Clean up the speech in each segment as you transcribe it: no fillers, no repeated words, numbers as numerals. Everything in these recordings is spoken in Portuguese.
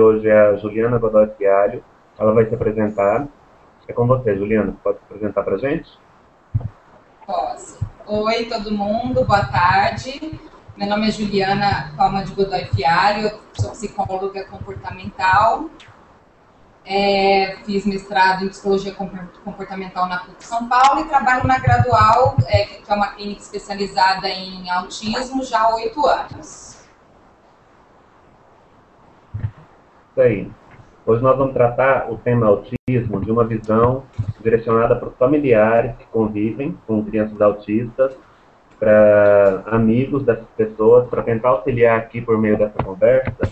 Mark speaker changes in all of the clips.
Speaker 1: hoje é a Juliana Godoy Fialho. Ela vai se apresentar. É com você, Juliana. Pode se apresentar para a gente?
Speaker 2: Posso. Oi, todo mundo. Boa tarde. Meu nome é Juliana Palma de Godoy Fialho. Eu sou psicóloga comportamental. Fiz mestrado em Psicologia Comportamental na PUC São Paulo e trabalho na Gradual, que é uma clínica especializada em autismo, já há 8 anos.
Speaker 1: Isso aí. Hoje nós vamos tratar o tema autismo de uma visão direcionada para os familiares que convivem com crianças autistas, para amigos dessas pessoas, para tentar auxiliar aqui por meio dessa conversa,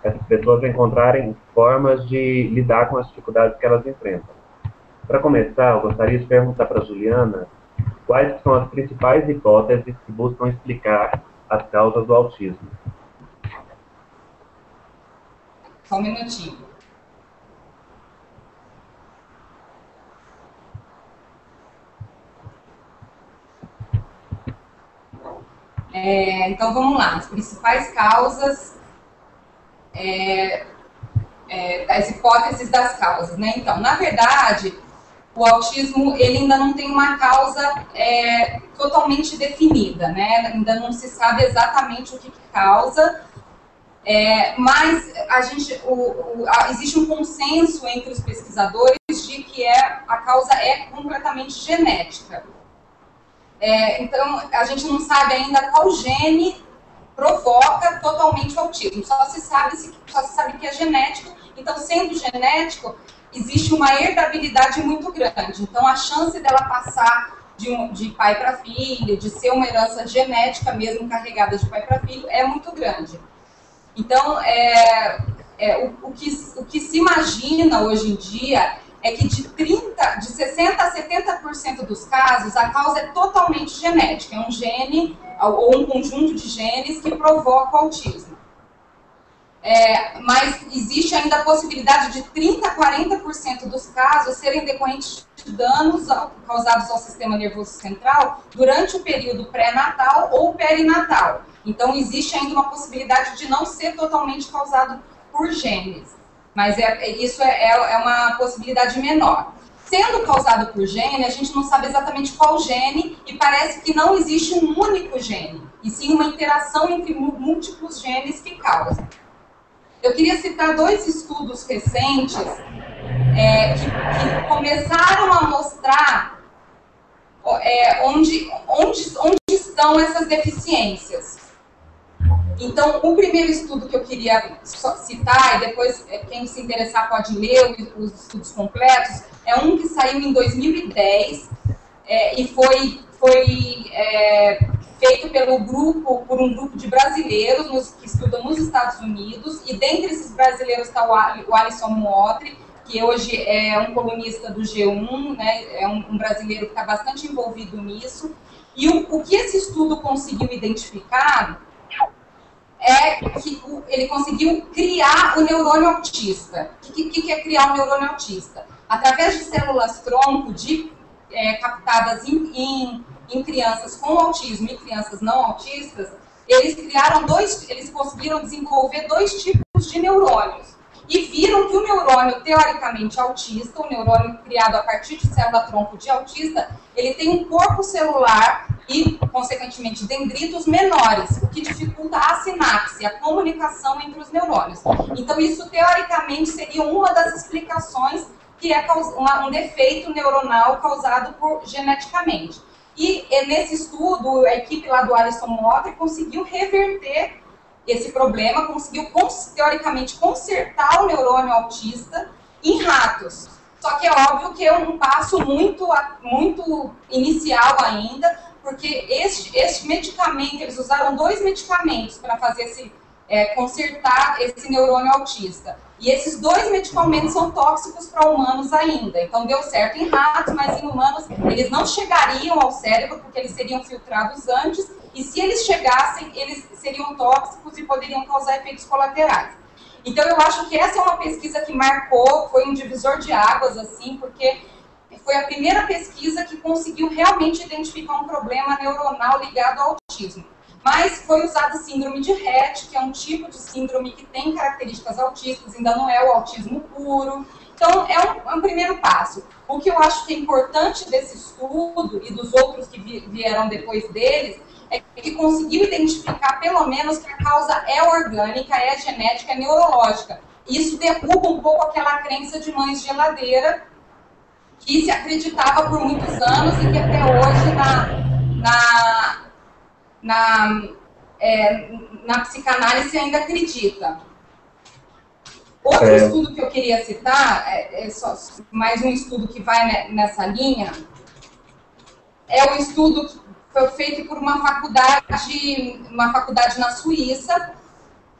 Speaker 1: essas pessoas encontrarem formas de lidar com as dificuldades que elas enfrentam. Para começar, eu gostaria de perguntar para a Juliana quais são as principais hipóteses que buscam explicar as causas do autismo.
Speaker 2: Só um minutinho. Então, vamos lá. As principais causas das hipóteses das causas, né? Então, na verdade, o autismo, ele ainda não tem uma causa totalmente definida, né? Ainda não se sabe exatamente o que causa, mas existe um consenso entre os pesquisadores de que a causa é completamente genética. Então, a gente não sabe ainda qual gene provoca totalmente o autismo. Só se sabe que é genético. Então, sendo genético, existe uma herdabilidade muito grande. Então, a chance dela passar de pai para filho, de ser uma herança genética mesmo carregada de pai para filho, é muito grande. Então, o que se imagina hoje em dia é que de 60% a 70% dos casos, a causa é totalmente genética. É um gene ou um conjunto de genes que provoca o autismo. Mas existe ainda a possibilidade de 30% a 40% dos casos serem decorrentes de danos causados ao sistema nervoso central durante o período pré-natal ou perinatal. Então, existe ainda uma possibilidade de não ser totalmente causado por genes. Mas isso é uma possibilidade menor. Sendo causado por gene, a gente não sabe exatamente qual gene e parece que não existe um único gene, e sim uma interação entre múltiplos genes que causam. Eu queria citar 2 estudos recentes que começaram a mostrar onde estão essas deficiências. Então, o primeiro estudo que eu queria citar, e depois quem se interessar pode ler os estudos completos, é um que saiu em 2010 e foi feito por um grupo de brasileiros que estudam nos Estados Unidos, e dentre esses brasileiros está o Alisson Mootri, que hoje é um colunista do G1, né, é um brasileiro que está bastante envolvido nisso. E o que esse estudo conseguiu identificar é que ele conseguiu criar o neurônio autista. O que é criar um neurônio autista? Através de células-tronco captadas em crianças com autismo e crianças não autistas, eles conseguiram desenvolver 2 tipos de neurônios. E viram que o neurônio teoricamente autista, o neurônio criado a partir de célula-tronco de autista, ele tem um corpo celular e, consequentemente, dendritos menores, o que dificulta a sinapse, a comunicação entre os neurônios. Então, isso, teoricamente, seria uma das explicações que é um defeito neuronal causado geneticamente. E, nesse estudo, a equipe lá do Alisson Mootri conseguiu reverter esse problema, conseguiu, teoricamente, consertar o neurônio autista em ratos. Só que é óbvio que é um passo muito inicial ainda, porque este medicamento, eles usaram 2 medicamentos para fazer consertar esse neurônio autista. E esses 2 medicamentos são tóxicos para humanos ainda. Então, deu certo em ratos, mas em humanos eles não chegariam ao cérebro, porque eles seriam filtrados antes, e se eles chegassem, eles seriam tóxicos e poderiam causar efeitos colaterais. Então, eu acho que essa é uma pesquisa que marcou, foi um divisor de águas, assim, porque foi a primeira pesquisa que conseguiu realmente identificar um problema neuronal ligado ao autismo. mas foi usada a síndrome de Rett, que é um tipo de síndrome que tem características autísticas, ainda não é o autismo puro. Então, é um primeiro passo. O que eu acho que é importante desse estudo e dos outros que vieram depois deles é que conseguiu identificar, pelo menos, que a causa é orgânica, é genética, é neurológica. Isso derruba um pouco aquela crença de mães de geladeira que se acreditava por muitos anos e que até hoje na psicanálise ainda acredita. Outro estudo que eu queria citar, só mais um estudo que vai nessa linha, é um estudo que foi feito por uma faculdade na Suíça,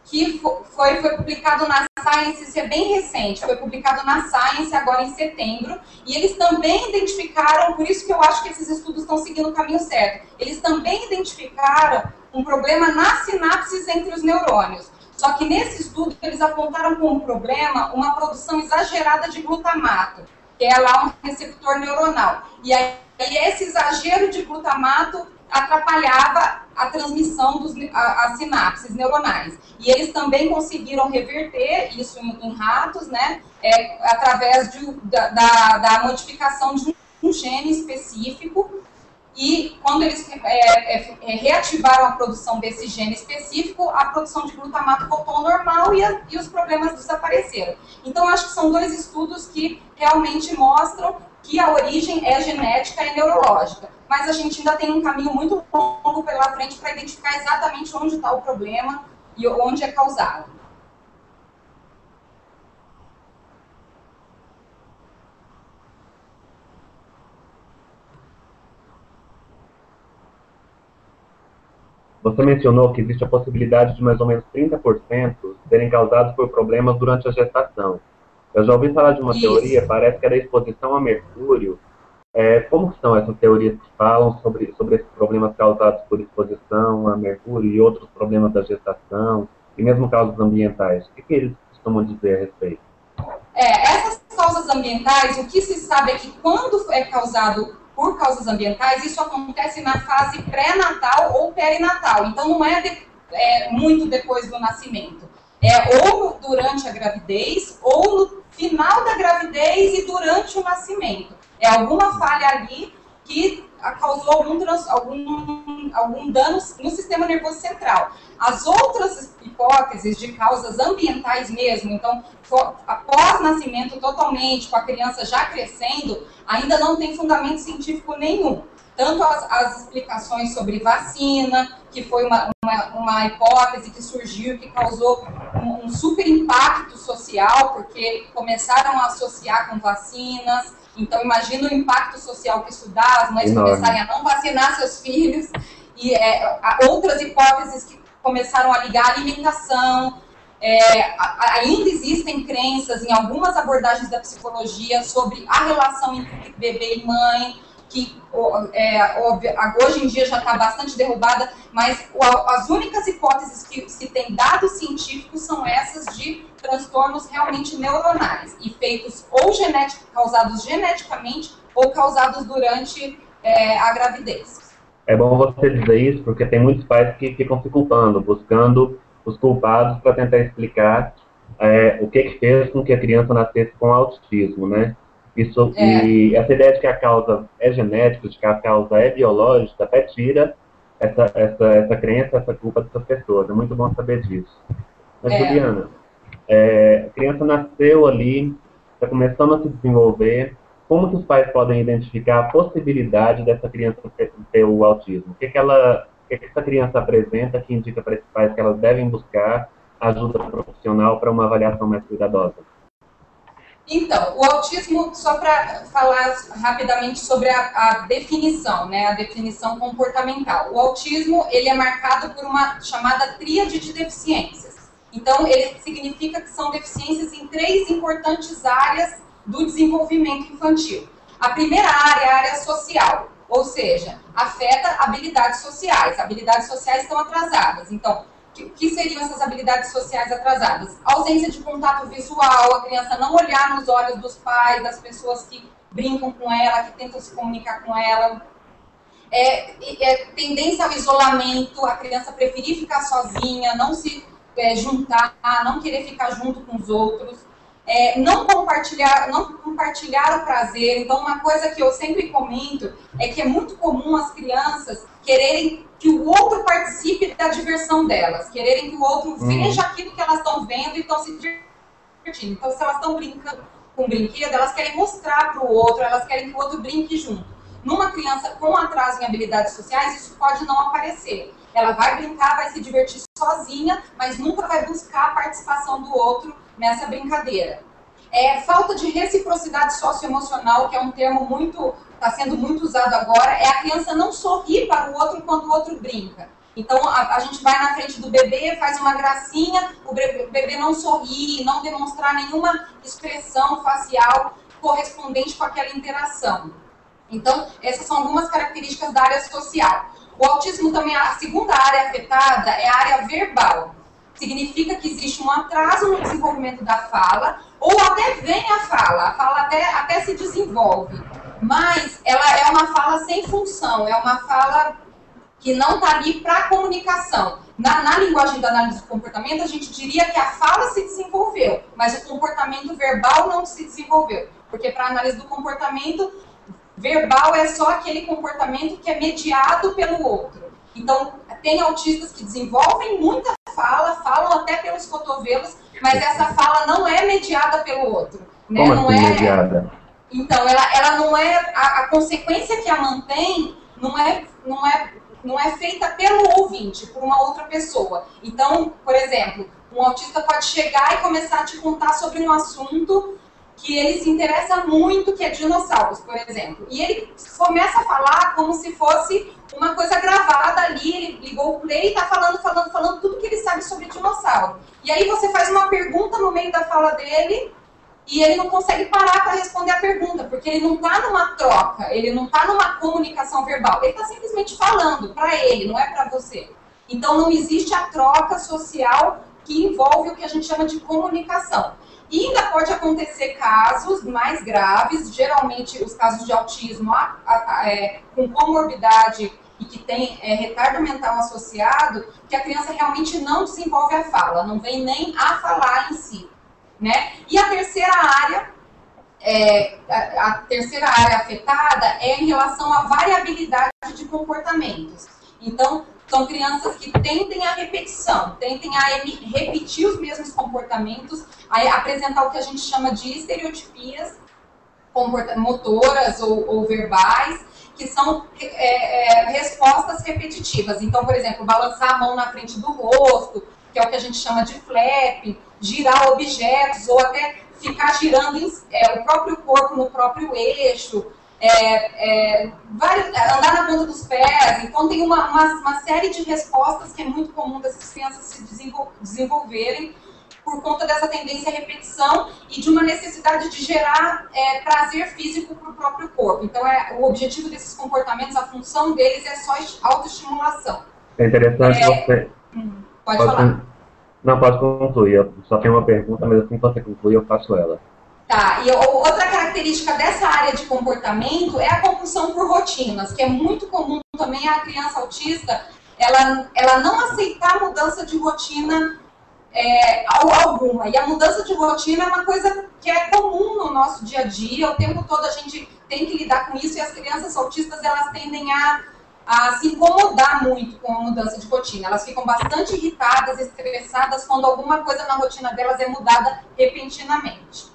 Speaker 2: que foi publicado na Science, isso é bem recente, foi publicado na Science agora em setembro, e eles também identificaram, por isso que eu acho que esses estudos estão seguindo o caminho certo, eles também identificaram um problema nas sinapses entre os neurônios. Só que nesse estudo eles apontaram como problema uma produção exagerada de glutamato, que é lá um receptor neuronal. E aí esse exagero de glutamato atrapalhava a transmissão das sinapses neuronais. E eles também conseguiram reverter isso em ratos, né, através da modificação de um gene específico. E quando eles reativaram a produção desse gene específico, a produção de glutamato voltou ao normal e os problemas desapareceram. Então, acho que são dois estudos que realmente mostram que a origem é genética e neurológica. Mas a gente ainda tem um caminho muito longo pela frente para identificar exatamente onde está o problema e onde é causado.
Speaker 1: Você mencionou que existe a possibilidade de mais ou menos 30% serem causados por problemas durante a gestação. Eu já ouvi falar de uma teoria, parece que é da exposição a mercúrio. Como são essas teorias que falam sobre esses problemas causados por exposição a mercúrio e outros problemas da gestação, e mesmo causas ambientais? O que eles costumam dizer a respeito?
Speaker 2: Essas causas ambientais, o que se sabe é que quando é causado por causas ambientais, isso acontece na fase pré-natal ou perinatal. Então, não é muito depois do nascimento. Ou durante a gravidez, ou no final da gravidez e durante o nascimento. É alguma falha ali que causou algum dano no sistema nervoso central. As outras hipóteses de causas ambientais mesmo, então, após nascimento totalmente, com a criança já crescendo, ainda não tem fundamento científico nenhum. Tanto as explicações sobre vacina, que foi uma hipótese que surgiu, que causou um super impacto social, porque começaram a associar com vacinas. Então, imagina o impacto social que isso dá, as mães começarem a não vacinar seus filhos. E outras hipóteses que começaram a ligar a alimentação. Ainda existem crenças em algumas abordagens da psicologia sobre a relação entre bebê e mãe, que hoje em dia já está bastante derrubada, mas as únicas hipóteses que se tem dados científicos são essas de transtornos realmente neuronais, e feitos ou causados geneticamente ou causados durante a gravidez.
Speaker 1: É bom você dizer isso, porque tem muitos pais que ficam se culpando, buscando os culpados para tentar explicar o que fez com que a criança nascesse com autismo, né? E essa ideia de que a causa é genética, de que a causa é biológica, até tira essa crença, essa culpa dessas pessoas. É muito bom saber disso. Mas, Juliana, a criança nasceu ali, está começando a se desenvolver. Como que os pais podem identificar a possibilidade dessa criança ter o autismo? O que essa criança apresenta que indica para esses pais que elas devem buscar ajuda profissional para uma avaliação mais cuidadosa?
Speaker 2: Então, o autismo, só para falar rapidamente sobre a definição, né, a definição comportamental. O autismo, ele é marcado por uma chamada tríade de deficiências. Então, ele significa que são deficiências em 3 importantes áreas do desenvolvimento infantil. A primeira área é a área social, ou seja, afeta habilidades sociais. Habilidades sociais estão atrasadas. Então, o que seriam essas habilidades sociais atrasadas? A ausência de contato visual, a criança não olhar nos olhos dos pais, das pessoas que brincam com ela, que tentam se comunicar com ela. tendência ao isolamento, a criança preferir ficar sozinha, não se juntar, não querer ficar junto com os outros, não compartilhar o prazer. Então, uma coisa que eu sempre comento é que é muito comum as crianças quererem que o outro participe da diversão delas, quererem que o outro veja aquilo que elas estão vendo e estão se divertindo. Então, se elas estão brincando com brinquedo, elas querem mostrar para o outro, elas querem que o outro brinque junto. Numa criança com atraso em habilidades sociais, isso pode não aparecer. Ela vai brincar, vai se divertir sozinha, mas nunca vai buscar a participação do outro nessa brincadeira. Falta de reciprocidade socioemocional, que é um termo está sendo muito usado agora, é a criança não sorrir para o outro quando o outro brinca. Então, a gente vai na frente do bebê, faz uma gracinha, o bebê não sorri, não demonstrar nenhuma expressão facial correspondente com aquela interação. Então, essas são algumas características da área social. O autismo também, a segunda área afetada é a área verbal. Significa que existe um atraso no desenvolvimento da fala, ou até vem a fala até se desenvolve, mas ela é uma fala sem função, é uma fala que não está ali para comunicação. Na linguagem da análise do comportamento, a gente diria que a fala se desenvolveu, mas o comportamento verbal não se desenvolveu, porque para a análise do comportamento, verbal é só aquele comportamento que é mediado pelo outro. Então, tem autistas que desenvolvem muita fala, falam até pelos cotovelos, mas essa fala não é mediada pelo outro. Né?
Speaker 1: Como
Speaker 2: não
Speaker 1: assim,
Speaker 2: é
Speaker 1: mediada?
Speaker 2: Então, ela não é... A consequência que a mantém não é feita pelo ouvinte, por uma outra pessoa. Então, por exemplo, um autista pode chegar e começar a te contar sobre um assunto que ele se interessa muito, que é dinossauros, por exemplo. E ele começa a falar como se fosse uma coisa gravada ali, ele ligou o play e está falando tudo que ele sabe sobre dinossauro. E aí você faz uma pergunta no meio da fala dele e ele não consegue parar para responder a pergunta, porque ele não está numa troca, ele não está numa comunicação verbal, ele está simplesmente falando para ele, não é para você. Então não existe a troca social que envolve o que a gente chama de comunicação. E ainda pode acontecer casos mais graves, geralmente os casos de autismo com comorbidade e que tem retardo mental associado, que a criança realmente não desenvolve a fala, não vem nem a falar em si. Né? E a terceira área afetada é em relação à variabilidade de comportamentos. Então, são crianças que tendem à repetição, tendem a repetir os mesmos comportamentos, a apresentar o que a gente chama de estereotipias motoras ou verbais, que são respostas repetitivas. Então, por exemplo, balançar a mão na frente do rosto, que é o que a gente chama de flap, girar objetos, ou até ficar girando o próprio corpo no próprio eixo, andar na ponta dos pés. Então tem uma série de respostas que é muito comum dessas crianças se desenvolverem por conta dessa tendência à repetição e de uma necessidade de gerar prazer físico para o próprio corpo. Então o objetivo desses comportamentos, a função deles é só autoestimulação.
Speaker 1: É interessante você...
Speaker 2: Pode falar.
Speaker 1: Não, pode concluir. Eu só tenho uma pergunta, mas assim que você concluir, eu faço ela.
Speaker 2: Tá, e outra característica dessa área de comportamento é a compulsão por rotinas, que é muito comum também a criança autista, ela não aceitar mudança de rotina alguma. E a mudança de rotina é uma coisa que é comum no nosso dia a dia, o tempo todo a gente tem que lidar com isso, e as crianças autistas, elas tendem a se incomodar muito com a mudança de rotina. Elas ficam bastante irritadas, estressadas, quando alguma coisa na rotina delas é mudada repentinamente.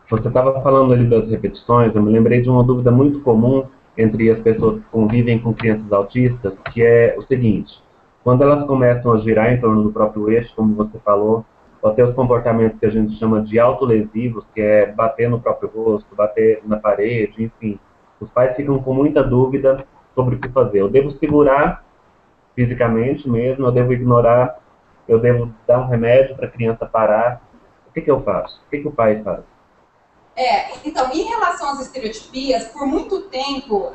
Speaker 1: Você estava falando ali das repetições, eu me lembrei de uma dúvida muito comum entre as pessoas que convivem com crianças autistas, que é o seguinte: quando elas começam a girar em torno do próprio eixo, como você falou, ou ter os comportamentos que a gente chama de autolesivos, que é bater no próprio rosto, bater na parede, enfim, os pais ficam com muita dúvida sobre o que fazer. Eu devo segurar fisicamente mesmo, eu devo ignorar, eu devo dar um remédio para a criança parar. O que eu faço? O que o pai faz?
Speaker 2: Então, em relação às estereotipias, por muito tempo,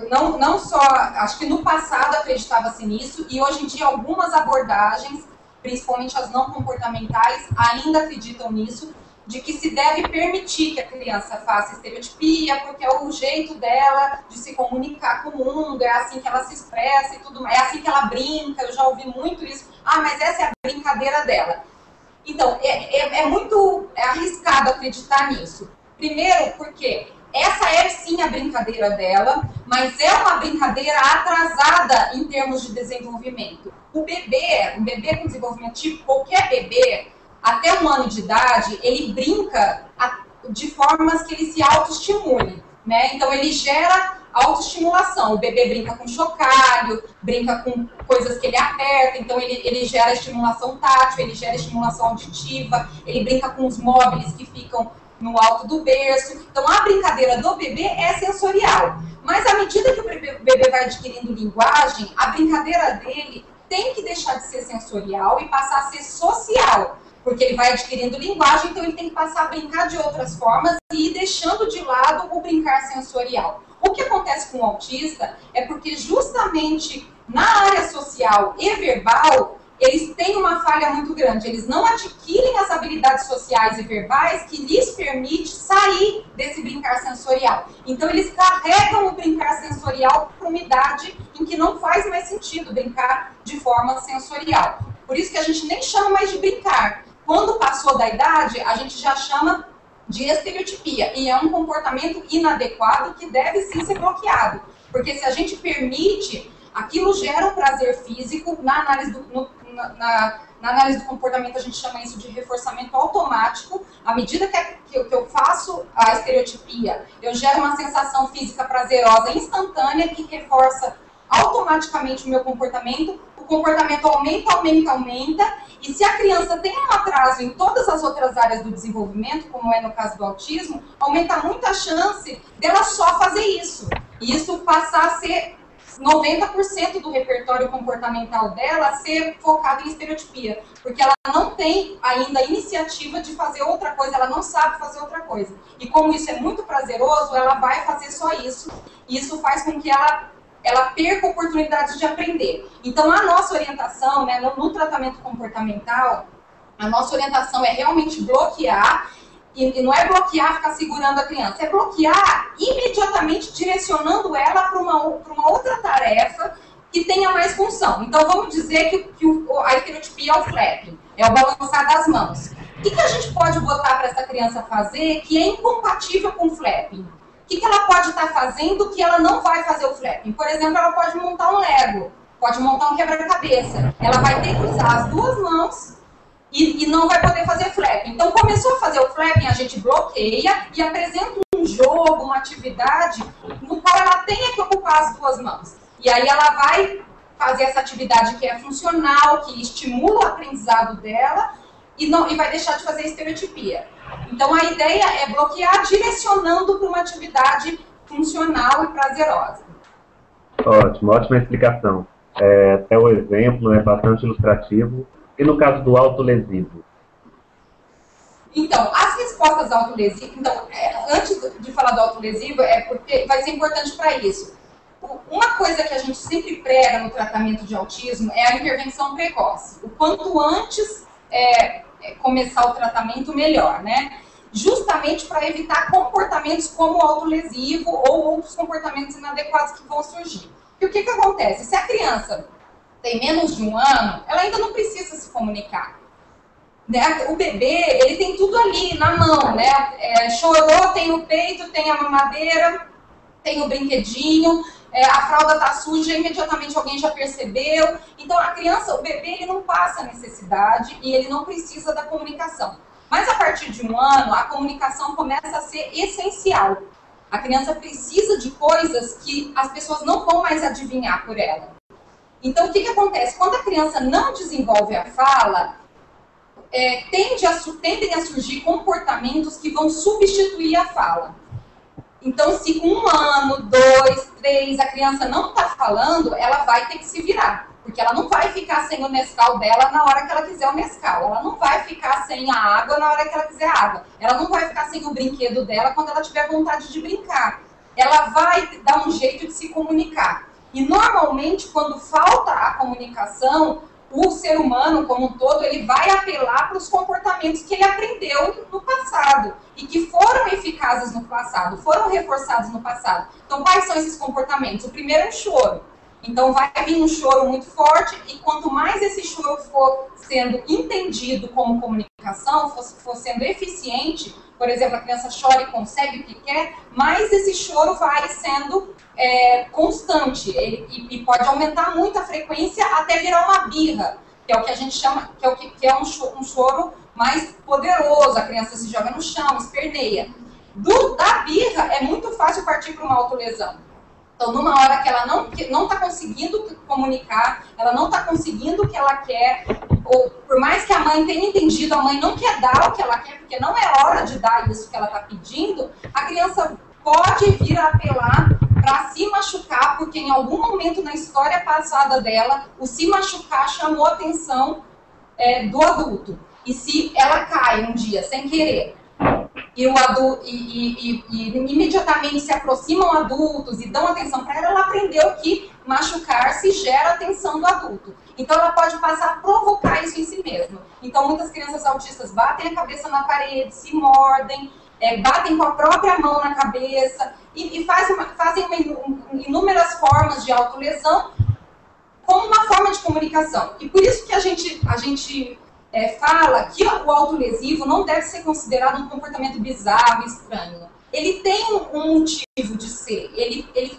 Speaker 2: não só, acho que no passado acreditava-se nisso, e hoje em dia algumas abordagens, principalmente as não comportamentais, ainda acreditam nisso, de que se deve permitir que a criança faça estereotipia, porque é o jeito dela de se comunicar com o mundo, é assim que ela se expressa e tudo mais, é assim que ela brinca. Eu já ouvi muito isso. Ah, mas essa é a brincadeira dela. Então, é muito arriscado acreditar nisso. Primeiro, porque essa é sim a brincadeira dela, mas é uma brincadeira atrasada em termos de desenvolvimento. Um bebê com desenvolvimento tipo, qualquer bebê, até 1 ano de idade, ele brinca de formas que ele se autoestimule, né? Então, ele gera autoestimulação. O bebê brinca com chocalho, brinca com coisas que ele aperta, então ele gera estimulação tátil, ele gera estimulação auditiva, ele brinca com os móveis que ficam no alto do berço. Então, a brincadeira do bebê é sensorial. Mas, à medida que o bebê vai adquirindo linguagem, a brincadeira dele tem que deixar de ser sensorial e passar a ser social. Porque ele vai adquirindo linguagem, então ele tem que passar a brincar de outras formas e ir deixando de lado o brincar sensorial. O que acontece com o autista é porque justamente na área social e verbal, eles têm uma falha muito grande. Eles não adquirem as habilidades sociais e verbais que lhes permite sair desse brincar sensorial. Então, eles carregam o brincar sensorial para uma idade em que não faz mais sentido brincar de forma sensorial. Por isso que a gente nem chama mais de brincar. Quando passou da idade, a gente já chama de estereotipia. E é um comportamento inadequado que deve sim ser bloqueado. Porque se a gente permite, aquilo gera um prazer físico. Na análise do comportamento, a gente chama isso de reforçamento automático. À medida que eu faço a estereotipia, eu gero uma sensação física prazerosa instantânea que reforça automaticamente o meu comportamento. O comportamento aumenta. E se a criança tem um atraso em todas as outras áreas do desenvolvimento, como é no caso do autismo, aumenta muito a chance dela só fazer isso. E isso passar a ser 90% do repertório comportamental dela ser focado em estereotipia. Porque ela não tem ainda a iniciativa de fazer outra coisa, ela não sabe fazer outra coisa. E como isso é muito prazeroso, ela vai fazer só isso. E isso faz com que ela perca oportunidades de aprender. Então, a nossa orientação, né, no tratamento comportamental, a nossa orientação é realmente bloquear, e não é bloquear, ficar segurando a criança, é bloquear imediatamente direcionando ela para uma outra tarefa que tenha mais função. Então, vamos dizer que a estereotipia é o flapping, é o balançar das mãos. O que a gente pode botar para essa criança fazer que é incompatível com o flapping? O que ela pode estar fazendo que ela não vai fazer o flapping? Por exemplo, ela pode montar um Lego, pode montar um quebra-cabeça. Ela vai ter que usar as duas mãos e não vai poder fazer flapping. Então, começou a fazer o flapping, a gente bloqueia e apresenta um jogo, uma atividade no qual ela tenha que ocupar as duas mãos. E aí ela vai fazer essa atividade que é funcional, que estimula o aprendizado dela e vai deixar de fazer estereotipia. Então, a ideia é bloquear direcionando para uma atividade funcional e prazerosa.
Speaker 1: Ótimo, ótima explicação. Até o exemplo é bastante ilustrativo. E no caso do autolesivo?
Speaker 2: Então, as respostas autolesivas... Então, antes de falar do autolesivo, porque vai ser importante para isso. Uma coisa que a gente sempre prega no tratamento de autismo é a intervenção precoce. O quanto antes começar o tratamento, melhor, né? Justamente para evitar comportamentos como o autolesivo ou outros comportamentos inadequados que vão surgir. E o que acontece? Se a criança tem menos de 1 ano, ela ainda não precisa se comunicar. Né? O bebê, ele tem tudo ali na mão, né? Chorou, tem o peito, tem a mamadeira, tem o brinquedinho, a fralda está suja, imediatamente alguém já percebeu. Então, a criança, o bebê, ele não passa necessidade e ele não precisa da comunicação. Mas, a partir de 1 ano, a comunicação começa a ser essencial. A criança precisa de coisas que as pessoas não vão mais adivinhar por ela. Então, o que acontece? Quando a criança não desenvolve a fala, tendem a surgir comportamentos que vão substituir a fala. Então, se com 1 ano, 2, 3, a criança não está falando, ela vai ter que se virar. Porque ela não vai ficar sem o Nescau dela na hora que ela quiser o Nescau. Ela não vai ficar sem a água na hora que ela quiser água. Ela não vai ficar sem o brinquedo dela quando ela tiver vontade de brincar. Ela vai dar um jeito de se comunicar. E, normalmente, quando falta a comunicação, o ser humano como um todo, ele vai apelar para os comportamentos que ele aprendeu no passado e que foram eficazes no passado, foram reforçados no passado. Então, quais são esses comportamentos? O primeiro é o choro. Então, vai vir um choro muito forte e quanto mais esse choro for sendo entendido como comunicação, for sendo eficiente, por exemplo, a criança chora e consegue o que quer, mais esse choro vai sendo constante e pode aumentar muito a frequência até virar uma birra, que é o que a gente chama, que é um choro mais poderoso, a criança se joga no chão, esperneia. Da birra é muito fácil partir para uma autolesão. Então, numa hora que ela não está conseguindo comunicar, ela não está conseguindo o que ela quer, ou por mais que a mãe tenha entendido, a mãe não quer dar o que ela quer, porque não é hora de dar isso que ela está pedindo, a criança pode vir a apelar para se machucar, porque em algum momento na história passada dela, o se machucar chamou a atenção do adulto. E se ela cai um dia sem querer, e o adulto e imediatamente se aproximam adultos e dão atenção para ela, ela aprendeu que machucar-se gera atenção do adulto. Então ela pode passar a provocar isso em si mesma. Então muitas crianças autistas batem a cabeça na parede, se mordem, batem com a própria mão na cabeça e fazem inúmeras formas de autolesão como uma forma de comunicação. E por isso que a gente fala que o autolesivo não deve ser considerado um comportamento bizarro, estranho. Ele tem um motivo de ser. Ele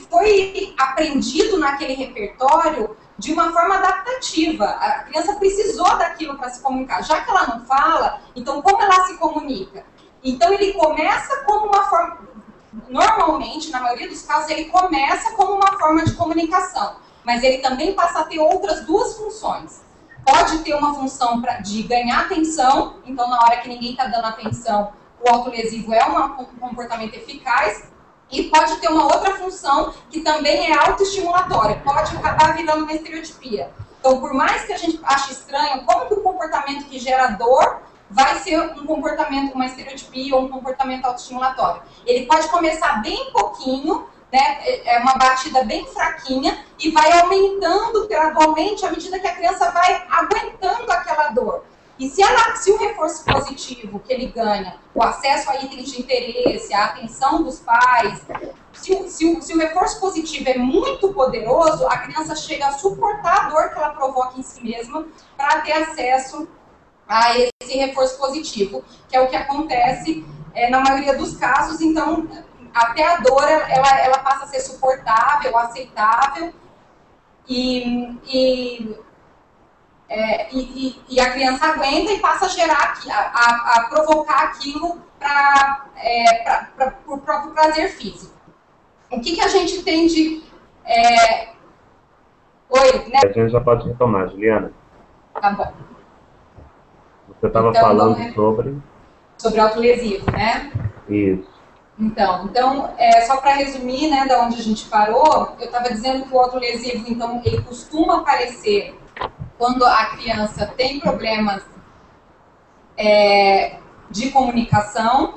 Speaker 2: foi aprendido naquele repertório de uma forma adaptativa. A criança precisou daquilo para se comunicar. Já que ela não fala, então como ela se comunica? Então ele começa como uma forma... Normalmente, na maioria dos casos, ele começa como uma forma de comunicação. Mas ele também passa a ter outras duas funções. Pode ter uma função de ganhar atenção, então na hora que ninguém está dando atenção, o autolesivo é um comportamento eficaz, e pode ter uma outra função que também é autoestimulatória, pode acabar virando uma estereotipia. Então, por mais que a gente ache estranho, como que o comportamento que gera dor vai ser um comportamento, uma estereotipia ou um comportamento autoestimulatório? Ele pode começar bem pouquinho, é uma batida bem fraquinha e vai aumentando gradualmente à medida que a criança vai aguentando aquela dor. E se o reforço positivo que ele ganha, o acesso a itens de interesse, a atenção dos pais, se o reforço positivo é muito poderoso, a criança chega a suportar a dor que ela provoca em si mesma para ter acesso a esse reforço positivo, que é o que acontece na maioria dos casos. Então, até a dor, ela passa a ser suportável, aceitável, e a criança aguenta e passa a gerar, a provocar aquilo para o próprio prazer físico. O que a gente tem de... Oi, né?
Speaker 1: A gente já pode retomar, Juliana.
Speaker 2: Tá bom.
Speaker 1: Você estava falando
Speaker 2: sobre autolesivo, né?
Speaker 1: Isso.
Speaker 2: Então só para resumir, né, da onde a gente parou, eu estava dizendo que o autolesivo, então, ele costuma aparecer quando a criança tem problemas de comunicação.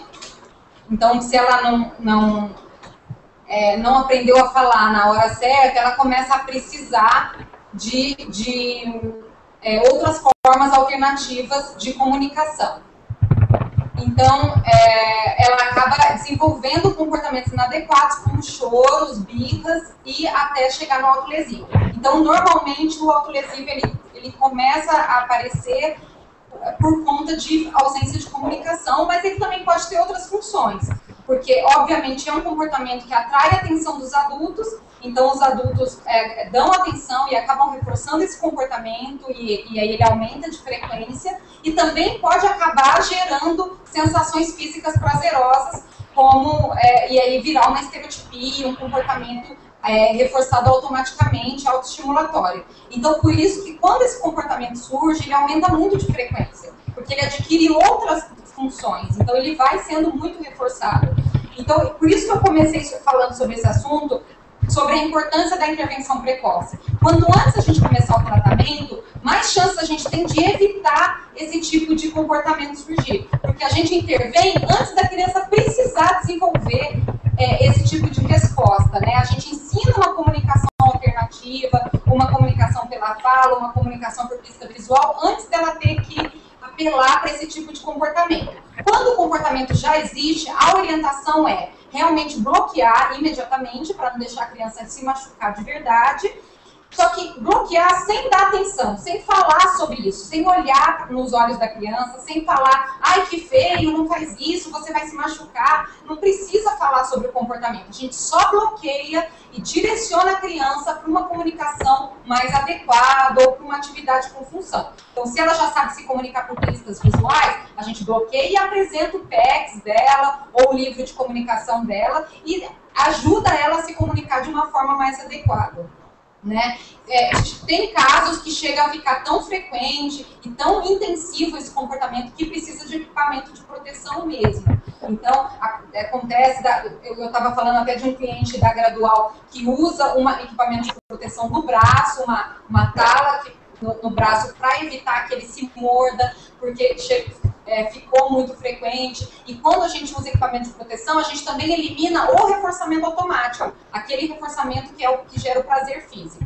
Speaker 2: Então, se ela não aprendeu a falar na hora certa, ela começa a precisar de outras formas alternativas de comunicação. Então, ela acaba desenvolvendo comportamentos inadequados, como choros, birras, e até chegar no autolesivo. Então, normalmente, o autolesivo ele começa a aparecer por conta de ausência de comunicação, mas ele também pode ter outras funções, porque, obviamente, é um comportamento que atrai a atenção dos adultos, então os adultos dão atenção e acabam reforçando esse comportamento, e aí ele aumenta de frequência, e também pode acabar gerando sensações físicas prazerosas, e aí virar uma estereotipia, um comportamento reforçado automaticamente, autoestimulatório. Então, por isso que quando esse comportamento surge, ele aumenta muito de frequência, porque ele adquire outras funções, então ele vai sendo muito reforçado. Então, por isso que eu comecei falando sobre esse assunto, sobre a importância da intervenção precoce. Quanto antes a gente começar o tratamento, mais chances a gente tem de evitar esse tipo de comportamento surgir, porque a gente intervém antes da criança precisar desenvolver esse tipo de resposta, né? A gente ensina uma comunicação alternativa, uma comunicação pela fala, uma comunicação por pista visual antes dela ter que apelar para esse tipo de comportamento. Quando o comportamento já existe, a orientação é realmente bloquear imediatamente para não deixar a criança se machucar de verdade. Só que bloquear sem dar atenção, sem falar sobre isso, sem olhar nos olhos da criança, sem falar, ai que feio, não faz isso, você vai se machucar. Não precisa falar sobre o comportamento. A gente só bloqueia e direciona a criança para uma comunicação mais adequada ou para uma atividade com função. Então, se ela já sabe se comunicar por pistas visuais, a gente bloqueia e apresenta o PECs dela ou o livro de comunicação dela e ajuda ela a se comunicar de uma forma mais adequada. Né? Tem casos que chega a ficar tão frequente e tão intensivo esse comportamento que precisa de equipamento de proteção mesmo. Então, acontece, eu estava falando até de um cliente da Gradual que usa um equipamento de proteção do braço, uma tala no braço para evitar que ele se morda, porque ficou muito frequente. E quando a gente usa equipamento de proteção, a gente também elimina o reforçamento automático, aquele reforçamento que é o que gera o prazer físico.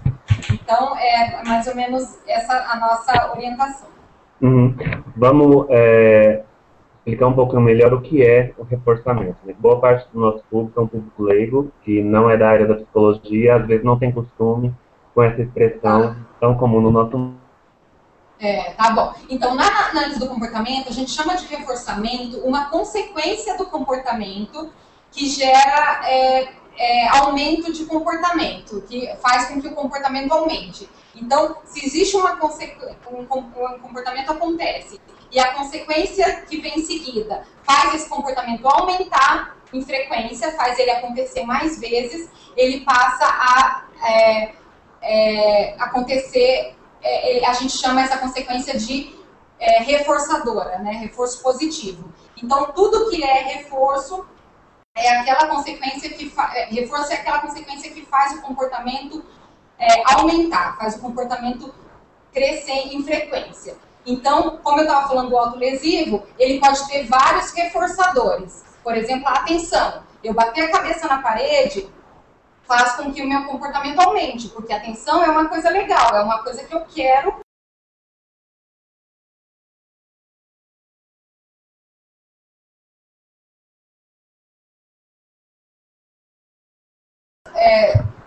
Speaker 2: Então, é mais ou menos essa a nossa orientação.
Speaker 1: Uhum. Vamos explicar um pouco melhor o que é o reforçamento. Boa parte do nosso público é um público leigo, que não é da área da psicologia, às vezes não tem costume com essa expressão tão comum no nosso mundo.
Speaker 2: Tá bom. Então, na análise do comportamento, a gente chama de reforçamento uma consequência do comportamento que gera aumento de comportamento, que faz com que o comportamento aumente. Então, se existe um comportamento acontece e a consequência que vem em seguida faz esse comportamento aumentar em frequência, faz ele acontecer mais vezes, ele passa a acontecer. A gente chama essa consequência de reforçadora, né? Reforço positivo. Então, tudo que é reforço é aquela consequência que reforço é aquela consequência que faz o comportamento aumentar, faz o comportamento crescer em frequência. Então, como eu estava falando do autolesivo, ele pode ter vários reforçadores. Por exemplo, a atenção. Eu bater a cabeça na parede faz com que o meu comportamento aumente, porque a atenção é uma coisa legal, é uma coisa que eu quero.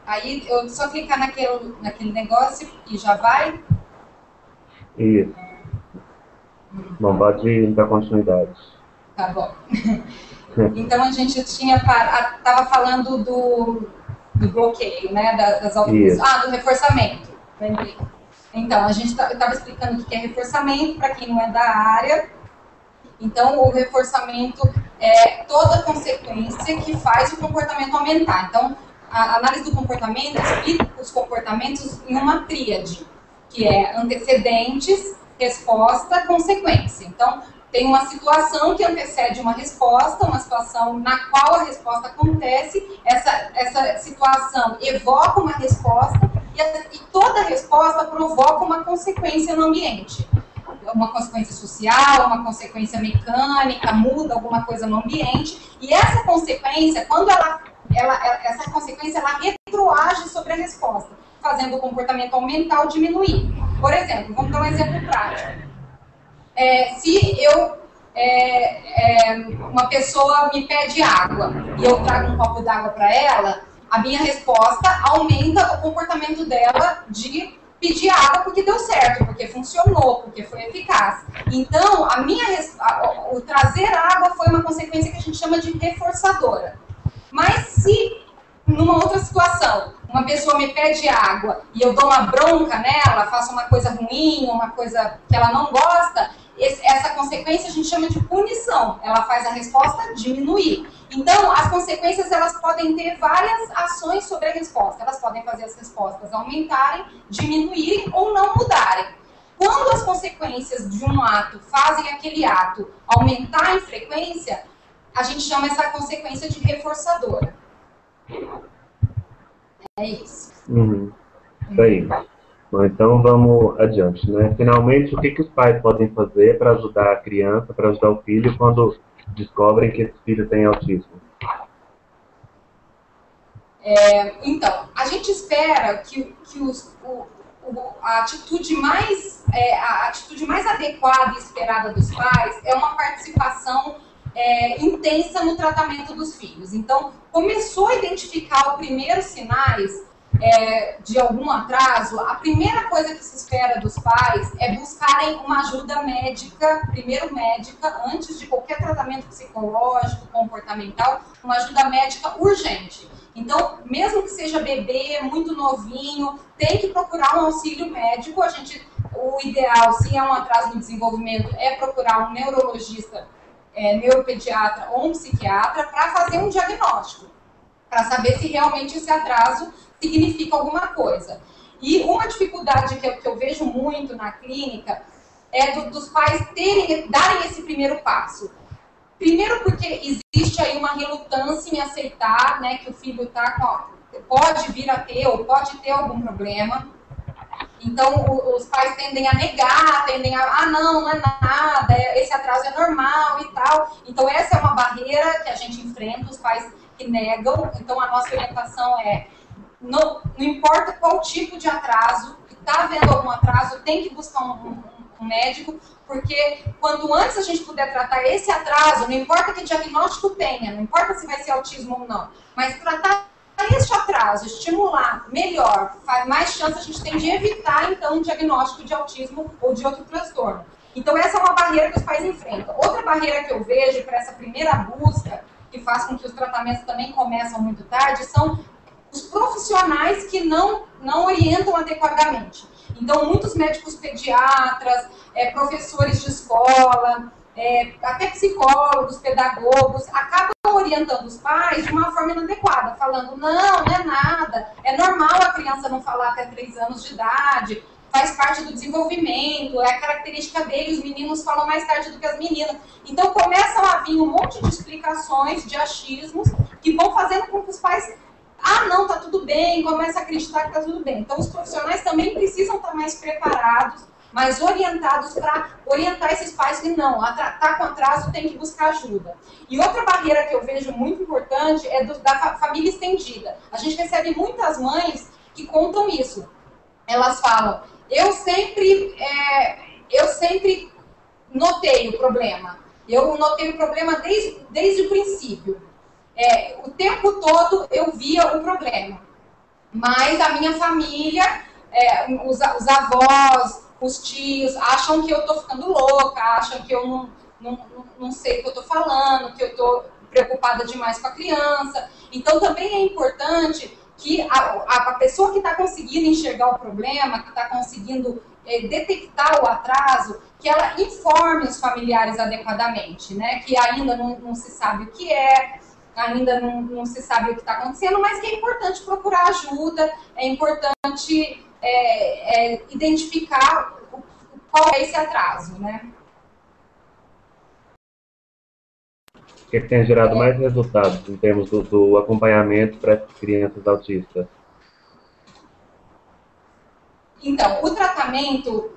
Speaker 2: Aí eu só clicar naquele negócio e já vai.
Speaker 1: Isso. Bom, pode dar continuidade.
Speaker 2: Tá bom. Então a gente estava falando do bloqueio, né, do reforçamento. Lembrei. Então, a gente estava explicando o que é reforçamento, para quem não é da área. Então, o reforçamento é toda consequência que faz o comportamento aumentar. Então, a análise do comportamento explica os comportamentos em uma tríade, que é antecedentes, resposta, consequência. Então, tem uma situação que antecede uma resposta, uma situação na qual a resposta acontece, essa situação evoca uma resposta e toda resposta provoca uma consequência no ambiente. Uma consequência social, uma consequência mecânica, muda alguma coisa no ambiente, e essa consequência, quando essa consequência retroage sobre a resposta, fazendo o comportamento aumentar ou diminuir. Por exemplo, vamos dar um exemplo prático. Se uma pessoa me pede água e eu trago um copo d'água para ela, a minha resposta aumenta o comportamento dela de pedir água porque deu certo, porque funcionou, porque foi eficaz. Então, o trazer água foi uma consequência que a gente chama de reforçadora. Mas se, numa outra situação, uma pessoa me pede água e eu dou uma bronca nela, faço uma coisa ruim, uma coisa que ela não gosta, essa consequência a gente chama de punição. Ela faz a resposta diminuir. Então, as consequências elas podem ter várias ações sobre a resposta. Elas podem fazer as respostas aumentarem, diminuírem ou não mudarem. Quando as consequências de um ato fazem aquele ato aumentar em frequência, a gente chama essa consequência de reforçadora. É isso.
Speaker 1: Isso aí. Bom, então vamos adiante, né? Finalmente, o que os pais podem fazer para ajudar a criança, para ajudar o filho quando descobrem que esse filho tem autismo?
Speaker 2: Então, a gente espera que a atitude mais adequada e esperada dos pais é uma participação intensa no tratamento dos filhos. Então, começou a identificar os primeiros sinais de algum atraso, a primeira coisa que se espera dos pais é buscarem uma ajuda médica, primeiro médica, antes de qualquer tratamento psicológico, comportamental, uma ajuda médica urgente. Então, mesmo que seja bebê, muito novinho, tem que procurar um auxílio médico. O ideal, se é um atraso no desenvolvimento, é procurar um neurologista, neuropediatra ou um psiquiatra para fazer um diagnóstico, para saber se realmente esse atraso significa alguma coisa. E uma dificuldade que eu vejo muito na clínica é dos pais darem esse primeiro passo. Primeiro porque existe aí uma relutância em aceitar, né, que o filho pode vir a ter ou pode ter algum problema. Então, os pais tendem a negar, não é nada, esse atraso é normal e tal. Então, essa é uma barreira que a gente enfrenta, os pais que negam. Então, a nossa orientação não importa qual tipo de atraso, que está havendo algum atraso, tem que buscar um médico, porque quanto antes a gente puder tratar esse atraso, não importa que diagnóstico tenha, não importa se vai ser autismo ou não, mas tratar esse atraso, estimular melhor, mais chance a gente tem de evitar, então, um diagnóstico de autismo ou de outro transtorno. Então, essa é uma barreira que os pais enfrentam. Outra barreira que eu vejo para essa primeira busca, que faz com que os tratamentos também começam muito tarde, são os profissionais que não orientam adequadamente. Então, muitos médicos pediatras, professores de escola, até psicólogos, pedagogos, acabam orientando os pais de uma forma inadequada, falando, não é nada, é normal a criança não falar até 3 anos de idade, faz parte do desenvolvimento, é a característica dele, os meninos falam mais tarde do que as meninas. Então, começam a vir um monte de explicações, de achismos, que vão fazendo com que os pais não, tá tudo bem, começa a acreditar que tá tudo bem. Então, os profissionais também precisam estar mais preparados, mais orientados para orientar esses pais que não, tá com atraso, tem que buscar ajuda. E outra barreira que eu vejo muito importante é da família estendida. A gente recebe muitas mães que contam isso. Elas falam, eu sempre notei o problema. Eu notei o problema desde o princípio. O tempo todo eu via o problema, mas a minha família, os avós, os tios, acham que eu estou ficando louca, acham que eu não sei o que eu estou falando, que eu estou preocupada demais com a criança. Então também é importante que a pessoa que está conseguindo enxergar o problema, que está conseguindo detectar o atraso, que ela informe os familiares adequadamente, né? Que ainda não se sabe o que ainda não se sabe o que está acontecendo, mas que é importante procurar ajuda, é importante identificar qual é esse atraso, né?
Speaker 1: O que tem gerado mais resultados em termos do acompanhamento para as crianças autistas?
Speaker 2: Então, o tratamento,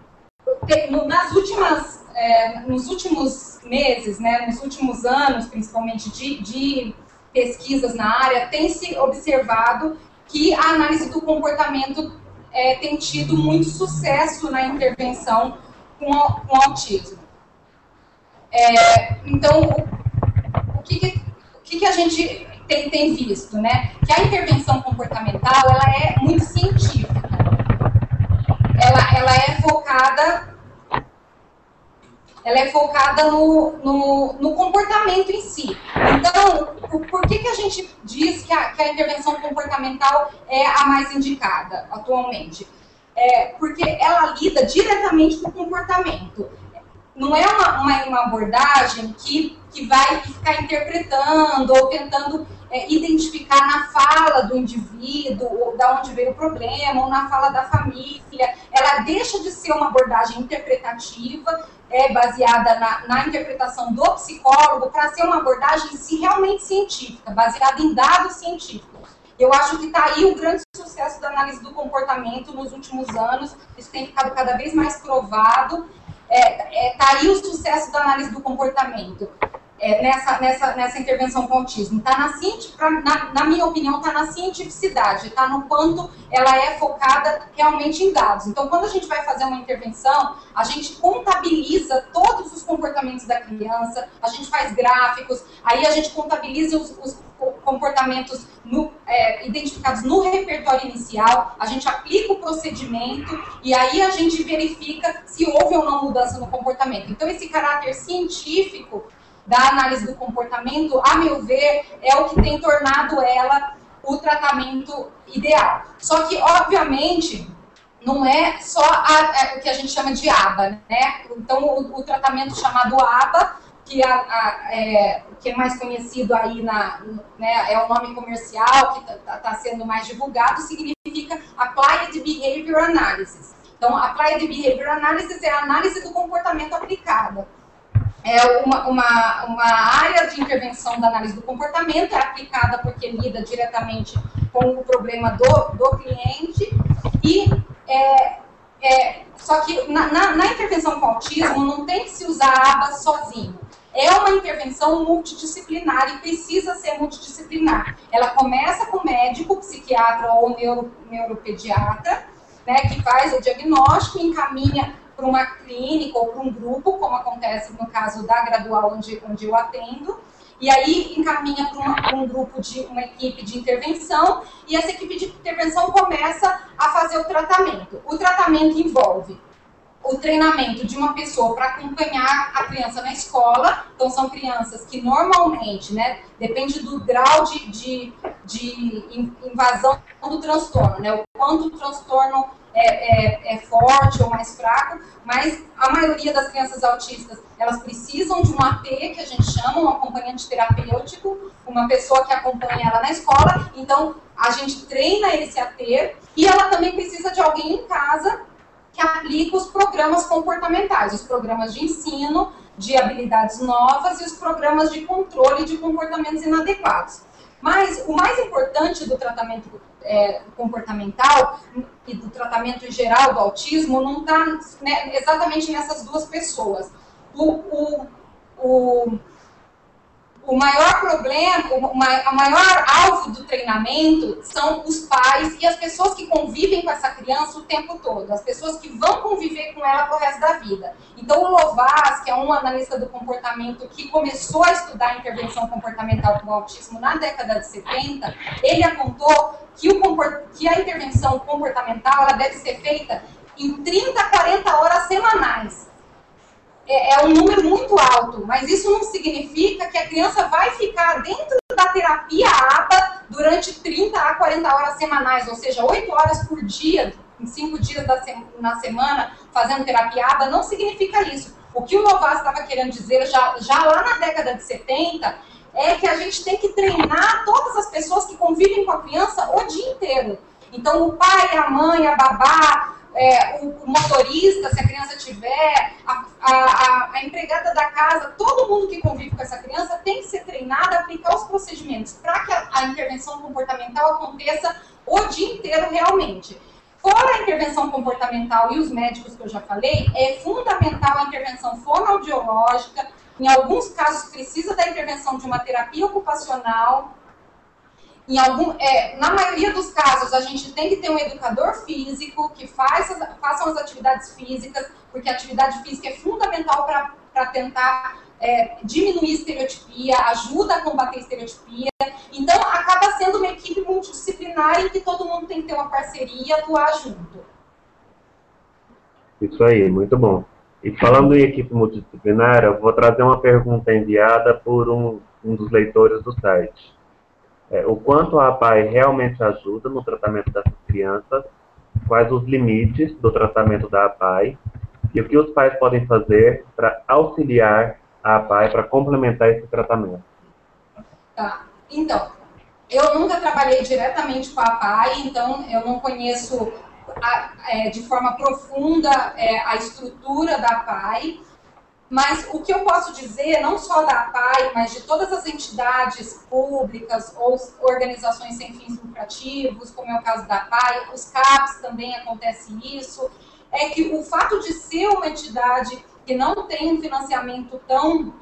Speaker 2: nos últimos meses, né, nos últimos anos, principalmente de pesquisas na área, tem se observado que a análise do comportamento tem tido muito sucesso na intervenção com autismo. Então, o que a gente tem visto, né? Que a intervenção comportamental, ela é muito científica. Ela é focada no comportamento em si. Então, por que a gente diz que a intervenção comportamental é a mais indicada atualmente? Porque ela lida diretamente com o comportamento. Não é uma abordagem que vai ficar interpretando ou tentando identificar na fala do indivíduo, ou da onde veio o problema, ou na fala da família. Ela deixa de ser uma abordagem interpretativa, baseada na interpretação do psicólogo, para ser uma abordagem realmente científica, baseada em dados científicos. Eu acho que está aí o grande sucesso da análise do comportamento nos últimos anos, isso tem ficado cada vez mais provado. Está aí o sucesso da análise do comportamento. nessa intervenção com autismo. Na minha opinião, está na cientificidade, está no quanto ela é focada realmente em dados. Então, quando a gente vai fazer uma intervenção, a gente contabiliza todos os comportamentos da criança, a gente faz gráficos, aí a gente contabiliza os comportamentos identificados no repertório inicial, a gente aplica o procedimento e aí a gente verifica se houve ou não mudança no comportamento. Então, esse caráter científico da análise do comportamento, a meu ver, é o que tem tornado ela o tratamento ideal. Só que, obviamente, não é só o que a gente chama de ABA, né? Então, o tratamento chamado ABA, que é mais conhecido aí, né, é o nome comercial, que está sendo mais divulgado, significa Applied Behavior Analysis. Então, Applied Behavior Analysis é a análise do comportamento aplicada. É uma área de intervenção da análise do comportamento, é aplicada porque lida diretamente com o problema do cliente, só que na intervenção com autismo não tem que se usar a aba sozinho. É uma intervenção multidisciplinar e precisa ser multidisciplinar. Ela começa com o médico, psiquiatra ou neuropediatra, né, que faz o diagnóstico e encaminha para uma clínica ou para um grupo, como acontece no caso da Gradual, onde eu atendo, e aí encaminha para um grupo uma equipe de intervenção, e essa equipe de intervenção começa a fazer o tratamento. O tratamento envolve o treinamento de uma pessoa para acompanhar a criança na escola. Então, são crianças que normalmente, né, depende do grau de invasão do transtorno, né, o quanto o transtorno é forte ou mais fraco, mas a maioria das crianças autistas, elas precisam de um AT, que a gente chama, um acompanhante terapêutico, uma pessoa que acompanha ela na escola. Então, a gente treina esse AT, e ela também precisa de alguém em casa que aplica os programas comportamentais, os programas de ensino, de habilidades novas e os programas de controle de comportamentos inadequados. Mas o mais importante do tratamento comportamental e do tratamento em geral do autismo não está, né, exatamente nessas duas pessoas. O maior problema, o maior alvo do treinamento são os pais e as pessoas que convivem com essa criança o tempo todo, as pessoas que vão conviver com ela pro resto da vida. Então, o Lovaas, que é um analista do comportamento que começou a estudar a intervenção comportamental com o autismo na década de 70, ele apontou que a intervenção comportamental ela deve ser feita em 30 a 40 horas semanais. É um número muito alto, mas isso não significa que a criança vai ficar dentro da terapia ABA durante 30 a 40 horas semanais, ou seja, 8 horas por dia, em 5 dias na semana, fazendo terapia ABA. Não significa isso. O que o Lovaas estava querendo dizer já lá na década de 70 é que a gente tem que treinar todas as pessoas que convivem com a criança o dia inteiro. Então, o pai, a mãe, a babá, o motorista, se a criança tiver, a empregada da casa, todo mundo que convive com essa criança tem que ser treinado a aplicar os procedimentos para que a intervenção comportamental aconteça o dia inteiro realmente. Fora a intervenção comportamental e os médicos que eu já falei, é fundamental a intervenção fonoaudiológica. Em alguns casos precisa da intervenção de uma terapia ocupacional. Na maioria dos casos, a gente tem que ter um educador físico que façam as atividades físicas, porque a atividade física é fundamental para tentar diminuir estereotipia, ajuda a combater estereotipia. Então, acaba sendo uma equipe multidisciplinar em que todo mundo tem que ter uma parceria e atuar junto.
Speaker 1: Isso aí, muito bom. E falando em equipe multidisciplinar, eu vou trazer uma pergunta enviada por um dos leitores do site. O quanto a APAE realmente ajuda no tratamento dessas crianças, quais os limites do tratamento da APAE e o que os pais podem fazer para auxiliar a APAE para complementar esse tratamento.
Speaker 2: Tá, então, eu nunca trabalhei diretamente com a APAE, então eu não conheço de forma profunda a estrutura da APAE. Mas o que eu posso dizer, não só da APAE, mas de todas as entidades públicas ou organizações sem fins lucrativos, como é o caso da APAE, os CAPs também acontece isso, é que o fato de ser uma entidade que não tem um financiamento tão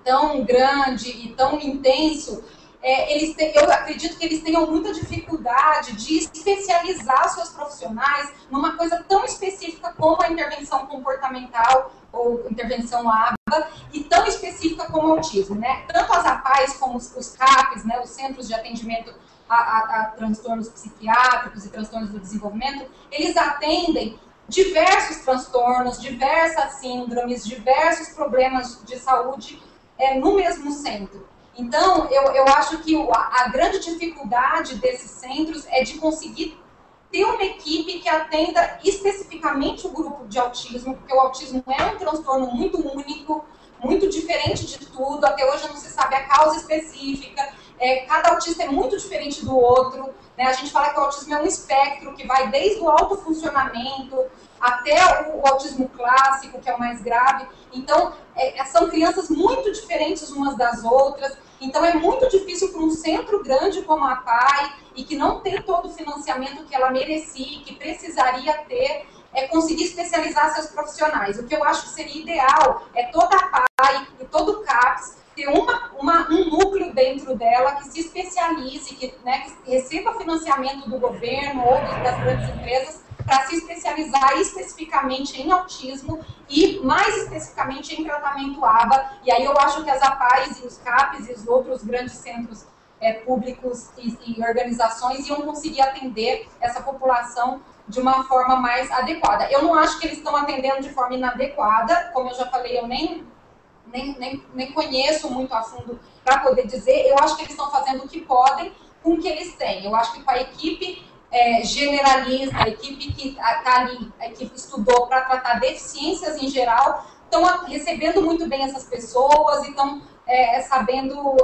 Speaker 2: tão grande e tão intenso, eu acredito que eles tenham muita dificuldade de especializar seus profissionais numa coisa tão específica como a intervenção comportamental ou intervenção ABA, e tão específica como o autismo, né? Tanto as APAES como os CAPs, né, os Centros de Atendimento a Transtornos Psiquiátricos e Transtornos do Desenvolvimento, eles atendem diversos transtornos, diversas síndromes, diversos problemas de saúde no mesmo centro. Então, eu acho que a grande dificuldade desses centros é de conseguir ter uma equipe que atenda especificamente o grupo de autismo, porque o autismo é um transtorno muito único, muito diferente de tudo, até hoje não se sabe a causa específica, cada autista é muito diferente do outro, né? A gente fala que o autismo é um espectro que vai desde o alto funcionamento até o autismo clássico, que é o mais grave. Então, são crianças muito diferentes umas das outras. Então, é muito difícil para um centro grande como a PAI, e que não tem todo o financiamento que ela merecia, que precisaria ter, conseguir especializar seus profissionais. O que eu acho que seria ideal é toda a PAI e todo o CAPS ter um núcleo dentro dela que se especialize, que receba financiamento do governo ou das grandes empresas para se especializar especificamente em autismo e mais especificamente em tratamento ABA. E aí eu acho que as APAES e os CAPs e os outros grandes centros públicos e organizações iam conseguir atender essa população de uma forma mais adequada. Eu não acho que eles estão atendendo de forma inadequada, como eu já falei, eu nem conheço muito a fundo para poder dizer. Eu acho que eles estão fazendo o que podem com o que eles têm. Eu acho que com a equipe generalista, a equipe que está ali, a equipe que estudou para tratar deficiências em geral, estão recebendo muito bem essas pessoas e estão sabendo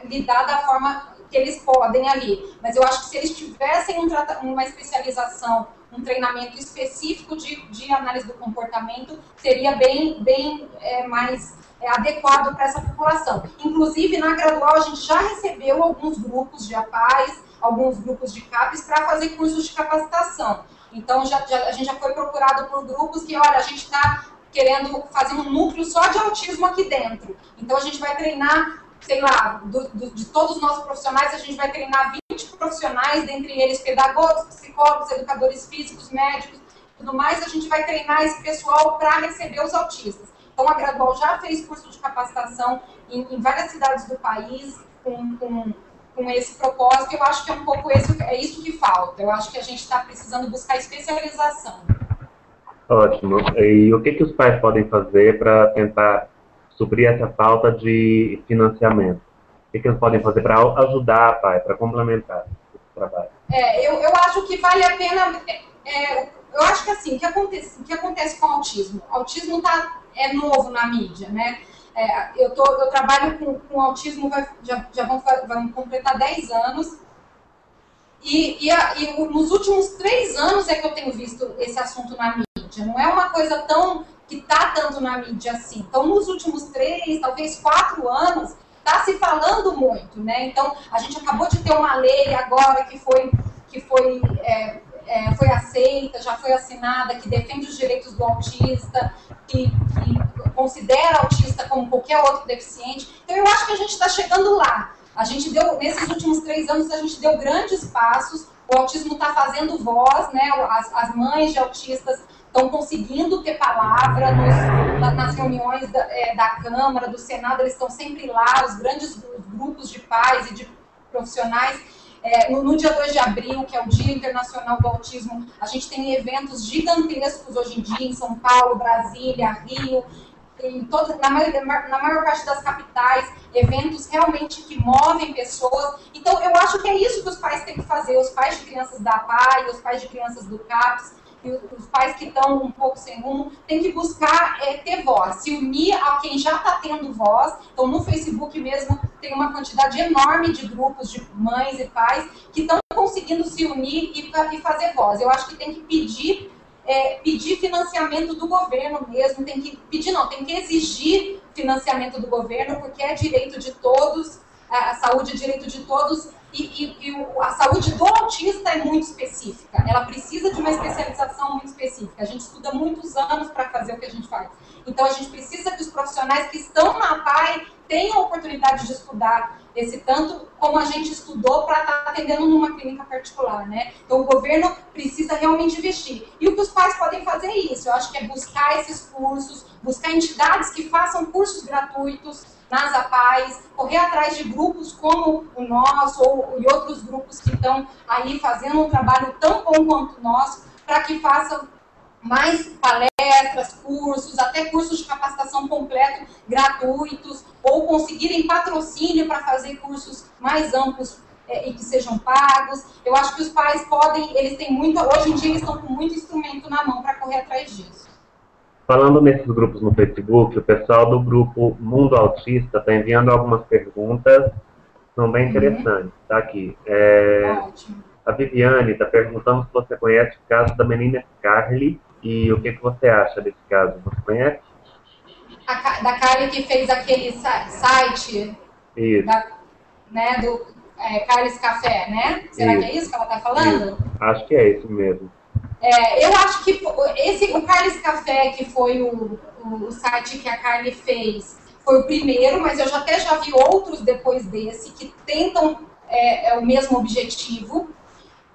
Speaker 2: lidar da forma que eles podem ali. Mas eu acho que se eles tivessem uma especialização, um treinamento específico de análise do comportamento, seria bem mais adequado para essa população. Inclusive, na gradual, a gente já recebeu alguns grupos de APAES, alguns grupos de CAPES para fazer cursos de capacitação. Então, a gente já foi procurado por grupos que, olha, a gente está querendo fazer um núcleo só de autismo aqui dentro. Então, a gente vai treinar, sei lá, de todos os nossos profissionais, a gente vai treinar 20 profissionais, dentre eles pedagogos, psicólogos, educadores físicos, médicos, tudo mais. A gente vai treinar esse pessoal para receber os autistas. Então, a Gradual já fez curso de capacitação em várias cidades do país com esse propósito. Eu acho que é um pouco isso que falta. Eu acho que a gente está precisando buscar especialização.
Speaker 1: Ótimo. E o que os pais podem fazer para tentar suprir essa falta de financiamento? O que eles podem fazer para ajudar a PAI, para complementar esse trabalho?
Speaker 2: Eu acho que vale a pena... eu acho que assim, o que acontece com o autismo? O autismo é novo na mídia, né? Eu trabalho com autismo, já vão completar 10 anos, e nos últimos 3 anos é que eu tenho visto esse assunto na mídia. Não é uma coisa que está tanto na mídia assim. Então, nos últimos 3, talvez 4 anos, está se falando muito, né? Então, a gente acabou de ter uma lei agora que foi aceita, já foi assinada, que defende os direitos do autista, que considera autista como qualquer outro deficiente. Então, eu acho que a gente está chegando lá. Nesses últimos 3 anos, a gente deu grandes passos, o autismo está fazendo voz, né? As mães de autistas estão conseguindo ter palavra nas reuniões da Câmara, do Senado, eles estão sempre lá, os grandes grupos de pais e de profissionais. No dia 2 de abril, que é o Dia Internacional do Autismo, a gente tem eventos gigantescos hoje em dia em São Paulo, Brasília, Rio, na maior parte das capitais, eventos realmente que movem pessoas. Então, eu acho que é isso que os pais têm que fazer, os pais de crianças da PAI, os pais de crianças do CAPS, e os pais que estão um pouco sem rumo, têm que buscar ter voz, se unir a quem já está tendo voz. Então, no Facebook mesmo, tem uma quantidade enorme de grupos de mães e pais que estão conseguindo se unir e fazer voz. Eu acho que tem que pedir financiamento do governo mesmo, tem que exigir financiamento do governo, porque é direito de todos, a saúde é direito de todos, e a saúde do autista é muito específica, ela precisa de uma especialização muito específica. A gente estuda muitos anos para fazer o que a gente faz. Então, a gente precisa que os profissionais que estão na PAI tenham a oportunidade de estudar esse tanto como a gente estudou para estar atendendo numa clínica particular, né? Então o governo precisa realmente investir. E o que os pais podem fazer é isso, eu acho que é buscar esses cursos, buscar entidades que façam cursos gratuitos nas APAES, correr atrás de grupos como o nosso e outros grupos que estão aí fazendo um trabalho tão bom quanto o nosso, para que façam mais palestras, cursos, até cursos de capacitação completo gratuitos, ou conseguirem patrocínio para fazer cursos mais amplos e que sejam pagos. Eu acho que os pais podem, eles têm muito, hoje em dia eles estão com muito instrumento na mão para correr atrás disso.
Speaker 1: Falando nesses grupos no Facebook, o pessoal do grupo Mundo Autista está enviando algumas perguntas, são bem interessantes. Tá aqui.
Speaker 2: Ótimo.
Speaker 1: A Viviane está perguntando se você conhece o caso da menina Carly e o que você acha desse caso. Você conhece?
Speaker 2: Da Carly que fez aquele site do Carly's Café, né? Será que é isso que ela está falando?
Speaker 1: Isso. Acho que é isso mesmo.
Speaker 2: Eu acho que o Carly's Café, que foi o site que a Carly fez, foi o primeiro, mas eu até já vi outros depois desse que tentam o mesmo objetivo,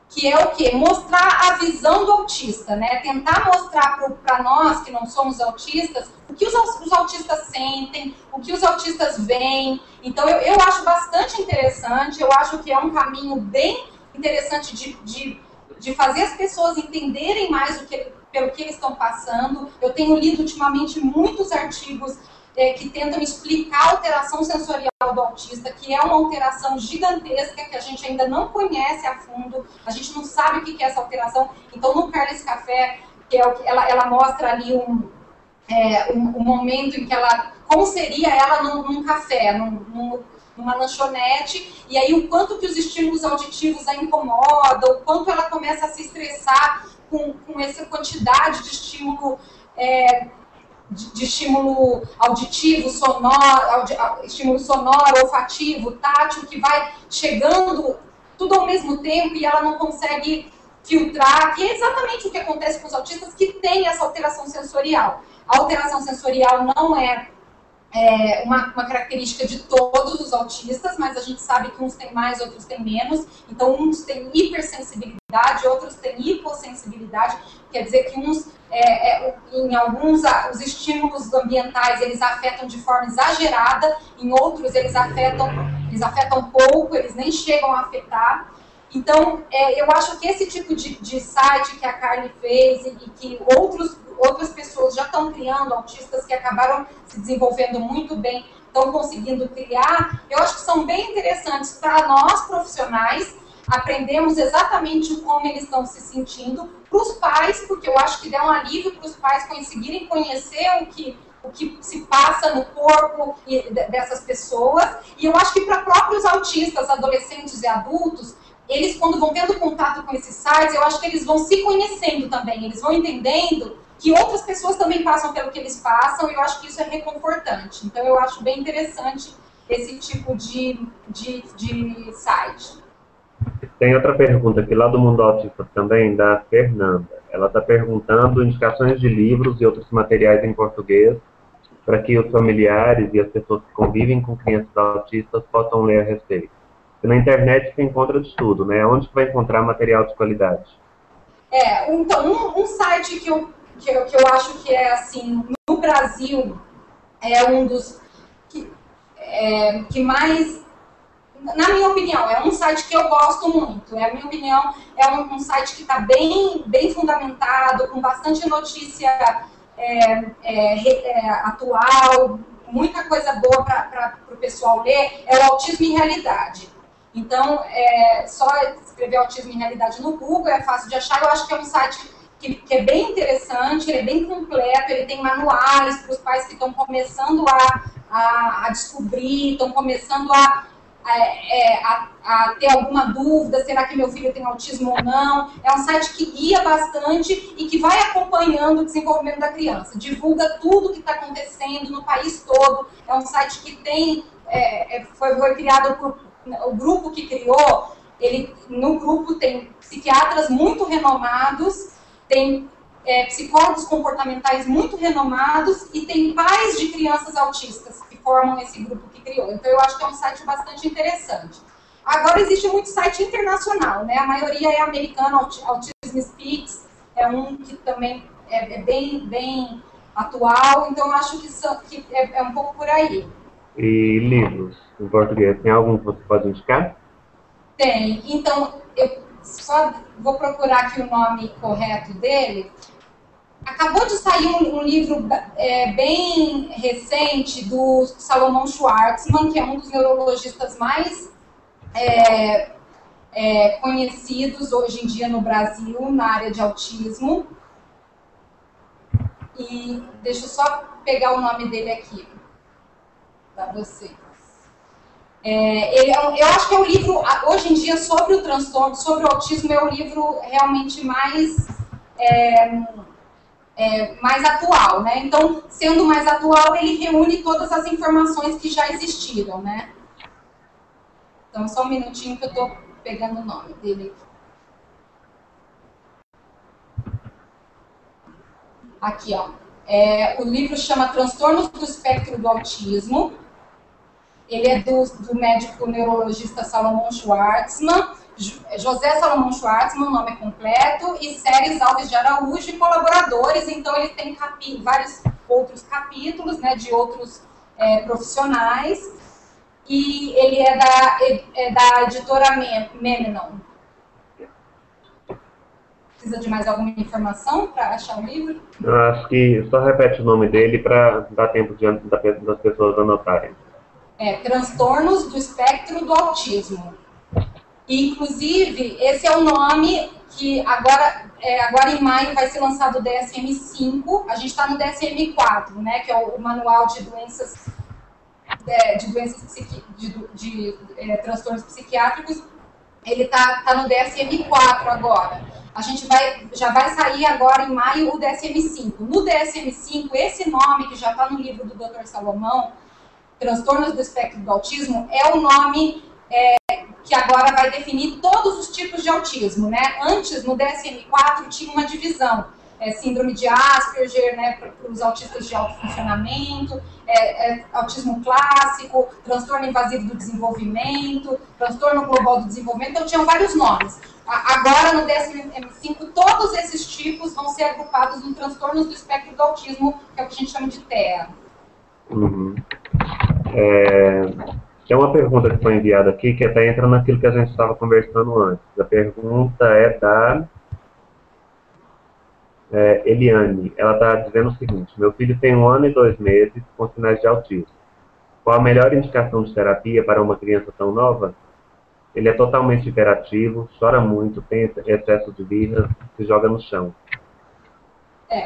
Speaker 2: que é o quê? Mostrar a visão do autista, né? Tentar mostrar para nós, que não somos autistas, o que os autistas sentem, o que os autistas veem. Então, eu acho bastante interessante, eu acho que é um caminho bem interessante de fazer as pessoas entenderem mais pelo que eles estão passando. Eu tenho lido ultimamente muitos artigos que tentam explicar a alteração sensorial do autista, que é uma alteração gigantesca, que a gente ainda não conhece a fundo, a gente não sabe o que é essa alteração. Então, no Carly's Café, que é o que ela mostra ali um momento em que como seria ela num café, numa lanchonete, e aí o quanto que os estímulos auditivos a incomodam, o quanto ela começa a se estressar com essa quantidade de estímulo de estímulo auditivo, estímulo sonoro, olfativo, tátil, que vai chegando tudo ao mesmo tempo e ela não consegue filtrar, que é exatamente o que acontece com os autistas que têm essa alteração sensorial. A alteração sensorial não é uma característica de todos os autistas, mas a gente sabe que uns têm mais, outros têm menos. Então, uns têm hipersensibilidade, outros têm hipossensibilidade. Quer dizer que uns, em alguns, os estímulos ambientais, eles afetam de forma exagerada, em outros eles afetam pouco, eles nem chegam a afetar. Então, eu acho que esse tipo de site que a Carly fez e que outras pessoas já estão criando, autistas que acabaram se desenvolvendo muito bem, estão conseguindo criar, eu acho que são bem interessantes para nós, profissionais, aprendemos exatamente como eles estão se sentindo, para os pais, porque eu acho que dá um alívio para os pais conseguirem conhecer o que se passa no corpo dessas pessoas, e eu acho que para próprios autistas, adolescentes e adultos, eles, quando vão tendo contato com esses sites, eu acho que eles vão se conhecendo também, eles vão entendendo que outras pessoas também passam pelo que eles passam, e eu acho que isso é reconfortante. Então, eu acho bem interessante esse tipo de site.
Speaker 1: Tem outra pergunta aqui, lá do Mundo Autista também, da Fernanda. Ela está perguntando indicações de livros e outros materiais em português para que os familiares e as pessoas que convivem com crianças autistas possam ler a respeito. Na internet você encontra de tudo, né? Onde você vai encontrar material de qualidade?
Speaker 2: Então, um site que eu acho que é, assim, no Brasil, é um dos que mais, na minha opinião, é um site que eu gosto muito. Na minha opinião, é um site que está bem fundamentado, com bastante notícia atual, muita coisa boa para o pessoal ler, é o Autismo em Realidade. Então, só escrever Autismo em Realidade no Google, é fácil de achar. Eu acho que é um site que é bem interessante, ele é bem completo, ele tem manuais para os pais que estão começando a descobrir, estão começando a ter alguma dúvida, será que meu filho tem autismo ou não. É um site que guia bastante e que vai acompanhando o desenvolvimento da criança, divulga tudo o que está acontecendo no país todo. É um site que foi criado por o grupo que criou. No grupo tem psiquiatras muito renomados, tem psicólogos comportamentais muito renomados e tem pais de crianças autistas que formam esse grupo que criou. Então, eu acho que é um site bastante interessante. Agora, existe muito site internacional, né? A maioria é americano, Autism Speaks é um que também é bem atual, então eu acho que é um pouco por aí.
Speaker 1: E livros em português, tem algum que você pode indicar?
Speaker 2: Tem. Então, eu só vou procurar aqui o nome correto dele. Acabou de sair um livro bem recente do Salomão Schwartzman, que é um dos neurologistas mais conhecidos hoje em dia no Brasil, na área de autismo. E deixa eu só pegar o nome dele aqui para vocês. Eu acho que é o livro, hoje em dia, sobre o transtorno, sobre o autismo, é o livro realmente mais atual, né? Então, sendo mais atual, ele reúne todas as informações que já existiram, né? Então, só um minutinho que eu estou pegando o nome dele aqui. Aqui, ó. O livro chama Transtornos do Espectro do Autismo. Ele é do médico neurologista Salomão Schwartzman, José Salomão Schwartzman, o nome completo, e Séries Alves de Araújo e colaboradores. Então, ele tem vários outros capítulos, né, de outros profissionais. E ele é da editora Memenon. Precisa de mais alguma informação para achar o livro?
Speaker 1: Eu acho que só repete o nome dele para dar tempo das pessoas anotarem.
Speaker 2: Transtornos do Espectro do Autismo. E, inclusive, esse é o nome que agora em maio vai ser lançado o DSM-5. A gente está no DSM-4, né, que é o Manual de Doenças transtornos psiquiátricos. Ele está no DSM-4 agora. Já vai sair agora em maio o DSM-5. No DSM-5, esse nome que já está no livro do Dr. Salomão, Transtornos do Espectro do Autismo, é o nome que agora vai definir todos os tipos de autismo, né? Antes, no DSM-4, tinha uma divisão. Síndrome de Asperger, né, para os autistas de alto funcionamento, autismo clássico, transtorno invasivo do desenvolvimento, transtorno global do desenvolvimento, então tinham vários nomes. Agora, no DSM-5, todos esses tipos vão ser agrupados em transtornos do espectro do autismo, que é o que a gente chama de TEA.
Speaker 1: Uhum. Tem uma pergunta que foi enviada aqui, que até entra naquilo que a gente estava conversando antes. A pergunta é da Eliane. Ela está dizendo o seguinte: meu filho tem 1 ano e 2 meses com sinais de autismo. Qual a melhor indicação de terapia para uma criança tão nova? Ele é totalmente hiperativo, chora muito, tem excesso de birra, se joga no chão.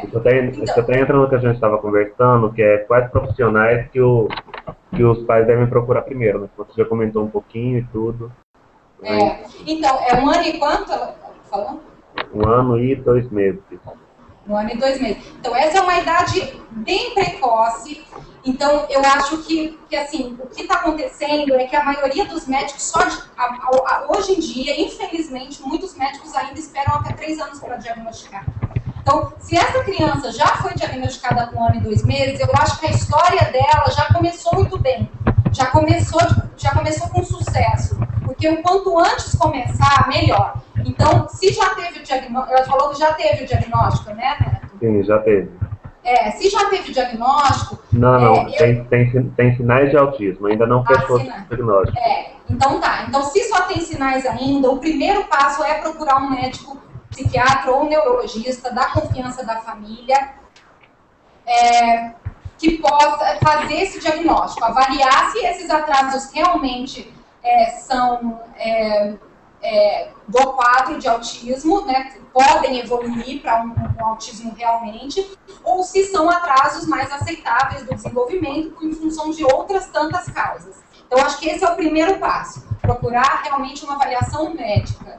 Speaker 1: Isso até entra no que a gente estava conversando, que é quais profissionais que os pais devem procurar primeiro, né? Você já comentou um pouquinho e tudo.
Speaker 2: Então, 1 ano e quanto ela falou?
Speaker 1: 1 ano e 2 meses.
Speaker 2: 1 ano e 2 meses. Então, essa é uma idade bem precoce. Então, eu acho que assim, o que está acontecendo é que a maioria dos médicos, hoje em dia, infelizmente, muitos médicos ainda esperam até 3 anos para diagnosticar. Então, se essa criança já foi diagnosticada com 1 ano e 2 meses, eu acho que a história dela já começou muito bem. Já começou com sucesso. Porque o quanto antes começar, melhor. Então, se já teve o diagnóstico, ela falou que já teve o diagnóstico, né, Neto?
Speaker 1: Sim, já teve.
Speaker 2: Se já teve o diagnóstico...
Speaker 1: Não, tem sinais de autismo, ainda não fechou o diagnóstico.
Speaker 2: Então tá. Então, se só tem sinais ainda, o primeiro passo é procurar um médico psiquiatra ou neurologista da confiança da família, que possa fazer esse diagnóstico, avaliar se esses atrasos realmente são do quadro de autismo, né, podem evoluir para um autismo realmente, ou se são atrasos mais aceitáveis do desenvolvimento em função de outras tantas causas. Então, acho que esse é o primeiro passo, procurar realmente uma avaliação médica.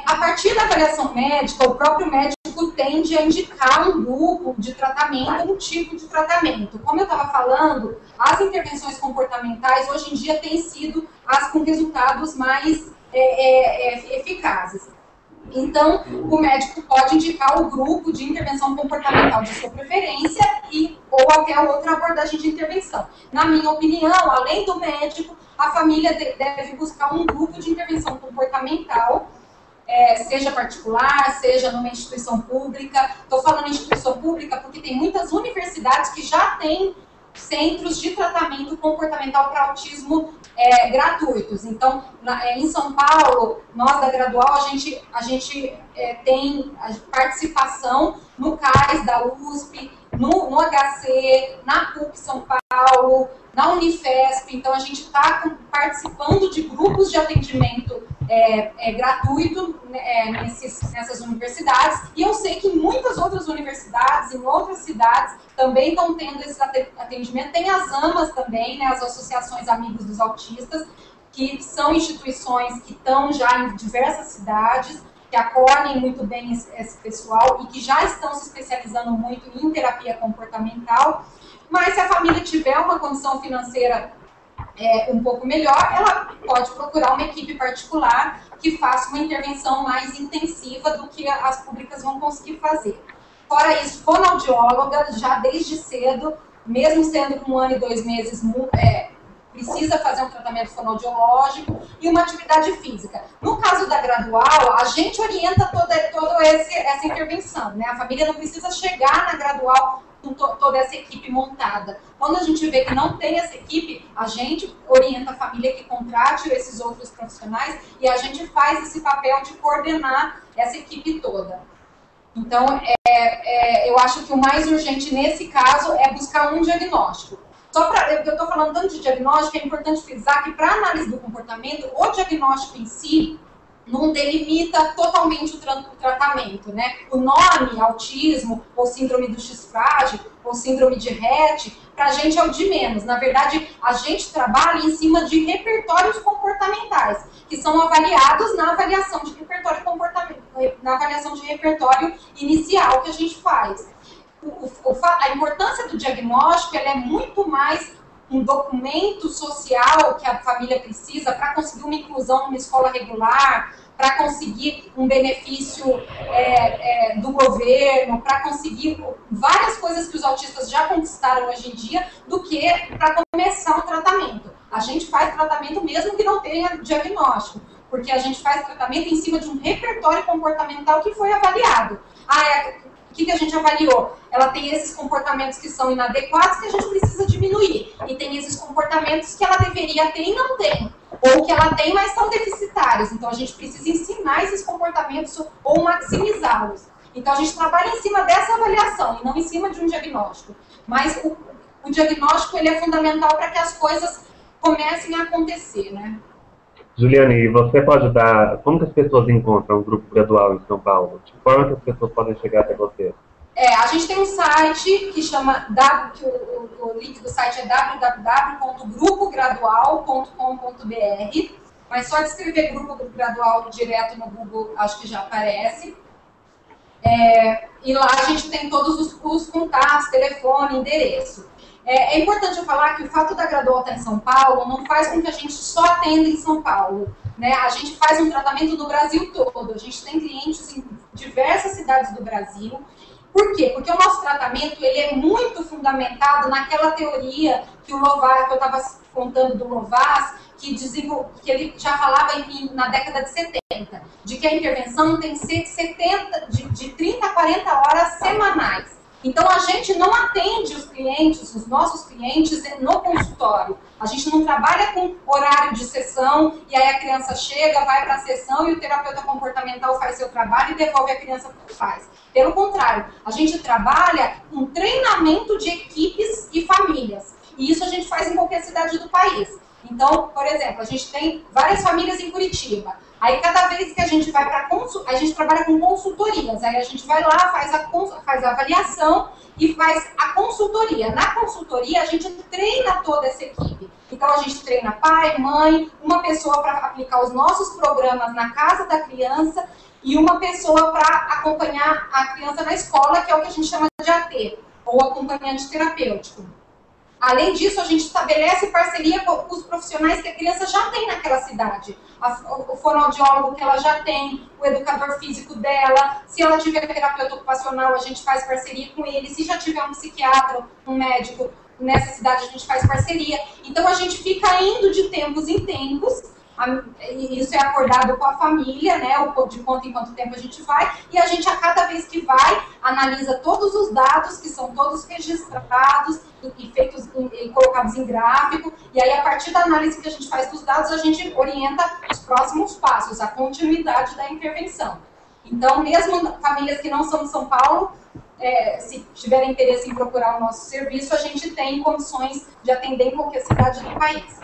Speaker 2: A partir da avaliação médica, o próprio médico tende a indicar um grupo de tratamento, um tipo de tratamento. Como eu estava falando, as intervenções comportamentais hoje em dia têm sido as com resultados mais eficazes. Então, o médico pode indicar o grupo de intervenção comportamental de sua preferência ou qualquer outra abordagem de intervenção. Na minha opinião, além do médico, a família deve buscar um grupo de intervenção comportamental, seja particular, seja numa instituição pública. Estou falando em instituição pública porque tem muitas universidades que já têm centros de tratamento comportamental para autismo gratuitos. Então, em São Paulo, nós da Gradual, a gente tem a participação no CAIS da USP, no HC, na PUC São Paulo, na Unifesp. Então, a gente está participando de grupos de atendimento gratuito nessas universidades, e eu sei que muitas outras universidades, em outras cidades, também estão tendo esse atendimento. Tem as AMAs também, né, as Associações Amigos dos Autistas, que são instituições que estão já em diversas cidades, que acolhem muito bem esse pessoal e que já estão se especializando muito em terapia comportamental. Mas se a família tiver uma condição financeira um pouco melhor, ela pode procurar uma equipe particular que faça uma intervenção mais intensiva do que as públicas vão conseguir fazer. Fora isso, fonoaudióloga, já desde cedo, mesmo sendo com 1 ano e 2 meses, precisa fazer um tratamento fonoaudiológico e uma atividade física. No caso da Gradual, a gente orienta toda essa intervenção, né? A família não precisa chegar na Gradual com toda essa equipe montada. Quando a gente vê que não tem essa equipe, a gente orienta a família que contrate esses outros profissionais e a gente faz esse papel de coordenar essa equipe toda. Então, eu acho que o mais urgente nesse caso é buscar um diagnóstico. Eu estou falando tanto de diagnóstico, é importante frisar que para análise do comportamento, o diagnóstico em si não delimita totalmente o tratamento, né? O nome, autismo, ou síndrome do X-frágil, ou síndrome de Rett, para a gente é o de menos. Na verdade, a gente trabalha em cima de repertórios comportamentais, que são avaliados na avaliação de repertório comportamental, na avaliação de repertório inicial que a gente faz. A importância do diagnóstico ela é muito mais um documento social que a família precisa para conseguir uma inclusão numa escola regular, para conseguir um benefício do governo, para conseguir várias coisas que os autistas já conquistaram hoje em dia, do que para começar um tratamento. A gente faz tratamento mesmo que não tenha diagnóstico, porque a gente faz tratamento em cima de um repertório comportamental que foi avaliado. O que a gente avaliou? Ela tem esses comportamentos que são inadequados que a gente precisa diminuir. E tem esses comportamentos que ela deveria ter e não tem. Ou que ela tem, mas são deficitários. Então, a gente precisa ensinar esses comportamentos ou maximizá-los. Então, a gente trabalha em cima dessa avaliação e não em cima de um diagnóstico. Mas o diagnóstico ele é fundamental para que as coisas comecem a acontecer, né?
Speaker 1: Juliane, você pode dar... Como que as pessoas encontram um grupo gradual em São Paulo? De que forma que as pessoas podem chegar até você?
Speaker 2: A gente tem um site que chama... o link do site é www.grupogradual.com.br, mas só de escrever Grupo Gradual direto no Google, acho que já aparece. E lá a gente tem todos os contatos, telefone, endereço. É importante eu falar que o fato da Gradual estar em São Paulo não faz com que a gente só atenda em São Paulo, né? A gente faz um tratamento no Brasil todo. A gente tem clientes em diversas cidades do Brasil. Por quê? Porque o nosso tratamento ele é muito fundamentado naquela teoria que o Lovász, que eu estava contando do Lovász, que ele já falava na década de 70, de que a intervenção tem que ser de 30 a 40 horas semanais. Então, a gente não atende os nossos clientes no consultório. A gente não trabalha com horário de sessão e aí a criança chega, vai para a sessão e o terapeuta comportamental faz seu trabalho e devolve a criança para o pais. Pelo contrário, a gente trabalha com treinamento de equipes e famílias. E isso a gente faz em qualquer cidade do país. Então, por exemplo, a gente tem várias famílias em Curitiba. Aí, cada vez que a gente vai para a gente trabalha com consultorias. Aí a gente vai lá, faz a avaliação e faz a consultoria. Na consultoria, a gente treina toda essa equipe. Então, a gente treina pai, mãe, uma pessoa para aplicar os nossos programas na casa da criança e uma pessoa para acompanhar a criança na escola, que é o que a gente chama de AT, ou acompanhante terapêutico. Além disso, a gente estabelece parceria com os profissionais que a criança já tem naquela cidade. O fonoaudiólogo que ela já tem, o educador físico dela. Se ela tiver terapeuta ocupacional, a gente faz parceria com ele. Se já tiver um psiquiatra, um médico nessa cidade, a gente faz parceria. Então, a gente fica indo de tempos em tempos. Isso é acordado com a família, né, de quanto em quanto tempo a gente vai, e a gente, a cada vez que vai, analisa todos os dados, que são todos registrados e feitos e colocados em gráfico, e aí, a partir da análise que a gente faz dos dados, a gente orienta os próximos passos, a continuidade da intervenção. Então, mesmo famílias que não são de São Paulo, se tiverem interesse em procurar o nosso serviço, a gente tem condições de atender em qualquer cidade do país.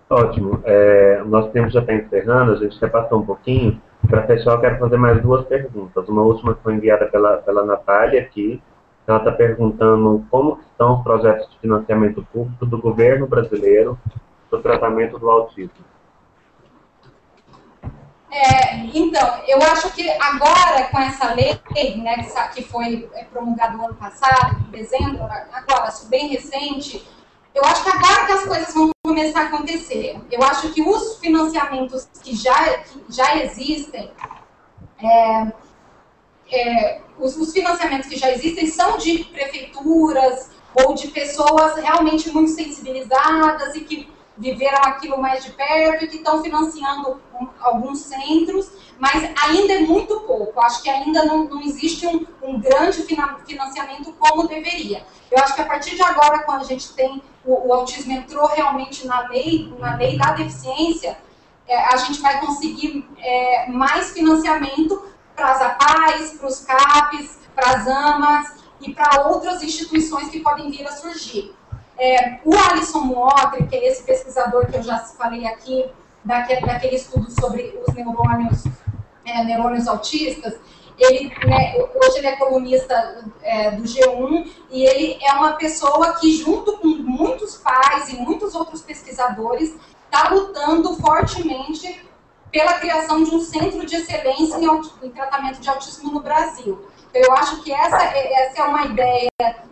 Speaker 1: Ótimo. Nosso tempo já está encerrando, a gente quer passar um pouquinho. Para fechar, eu quero fazer mais duas perguntas. Uma última que foi enviada pela Natália aqui. Ela está perguntando como estão os projetos de financiamento público do governo brasileiro para o tratamento do autismo.
Speaker 2: Então, eu acho que agora, com essa lei, né, que foi promulgada no ano passado, em dezembro, agora, bem recente, eu acho que agora que as coisas vão começar a acontecer. Eu acho que os financiamentos que já existem, os financiamentos que já existem são de prefeituras ou de pessoas realmente muito sensibilizadas e que viveram aquilo mais de perto e que estão financiando alguns centros, mas ainda é muito pouco. Acho que ainda não existe um grande financiamento como deveria. Eu acho que a partir de agora, quando a gente tem o autismo entrou realmente na lei da deficiência, a gente vai conseguir mais financiamento para as APAES, para os CAPs, para as AMAs e para outras instituições que podem vir a surgir. O Alisson Muotri, que é esse pesquisador que eu já falei aqui, daquele estudo sobre os neurônios autistas, hoje ele é colunista do G1 e ele é uma pessoa que, junto com muitos pais e muitos outros pesquisadores, está lutando fortemente pela criação de um centro de excelência em tratamento de autismo no Brasil. Então, eu acho que essa é uma ideia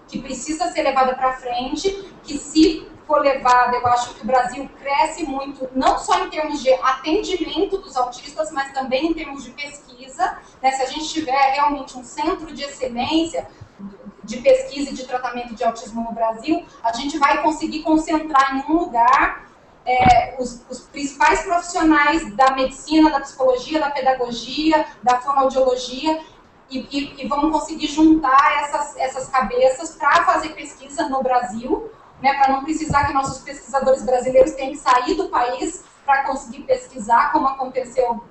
Speaker 2: que precisa ser levada para frente, que se for levada, eu acho que o Brasil cresce muito, não só em termos de atendimento dos autistas, mas também em termos de pesquisa. Né? Se a gente tiver realmente um centro de excelência de pesquisa e de tratamento de autismo no Brasil, a gente vai conseguir concentrar em um lugar os principais profissionais da medicina, da psicologia, da pedagogia, da fonoaudiologia, e vamos conseguir juntar essas cabeças para fazer pesquisa no Brasil, né, para não precisar que nossos pesquisadores brasileiros tenham que sair do país para conseguir pesquisar, como aconteceu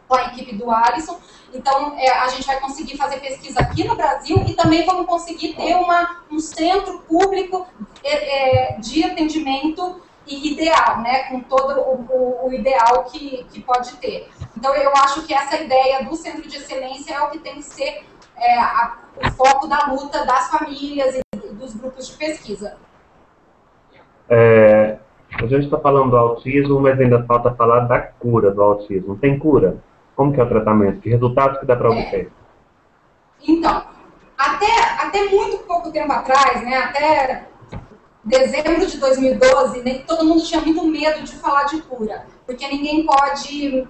Speaker 2: com a equipe do Alisson. Então, a gente vai conseguir fazer pesquisa aqui no Brasil e também vamos conseguir ter um centro público de atendimento ideal, né, com todo o ideal que pode ter. Então, eu acho que essa ideia do centro de excelência é o que tem que ser o foco da luta das famílias e dos grupos de pesquisa.
Speaker 1: A gente está falando do autismo, mas ainda falta falar da cura do autismo. Tem cura? Como que é o tratamento? Que resultados que dá para obter?
Speaker 2: Então, até muito pouco tempo atrás, né, até dezembro de 2012, né, todo mundo tinha muito medo de falar de cura, porque ninguém pode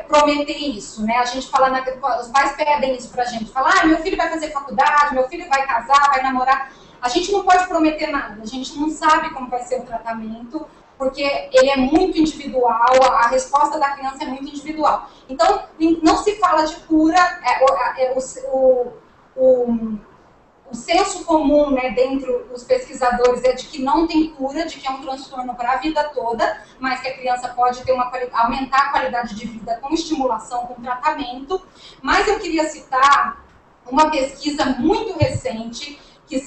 Speaker 2: prometer isso, né? A gente fala, os pais pedem isso pra gente, falar, meu filho vai fazer faculdade, meu filho vai casar, vai namorar. A gente não pode prometer nada, a gente não sabe como vai ser o tratamento, porque ele é muito individual, a resposta da criança é muito individual. Então, não se fala de cura, o senso comum, né, dentre os pesquisadores é de que não tem cura, de que é um transtorno para a vida toda, mas que a criança pode ter aumentar a qualidade de vida com estimulação, com tratamento. Mas eu queria citar uma pesquisa muito recente, que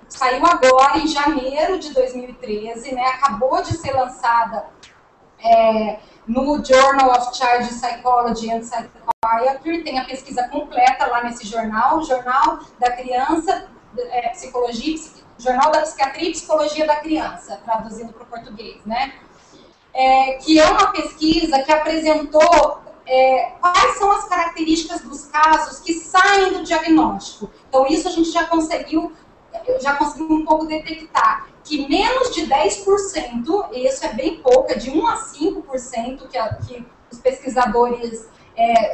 Speaker 2: saiu agora, em janeiro de 2013, né, acabou de ser lançada no Journal of Child Psychology and Psychiatry, tem a pesquisa completa lá nesse jornal, o Jornal da Criança, Jornal da Psiquiatria e Psicologia da Criança, traduzindo para o português, né? Que é uma pesquisa que apresentou quais são as características dos casos que saem do diagnóstico. Então, isso a gente já conseguiu eu já consegui um pouco detectar que menos de 10%, e isso é bem pouco, é de 1 a 5% que os pesquisadores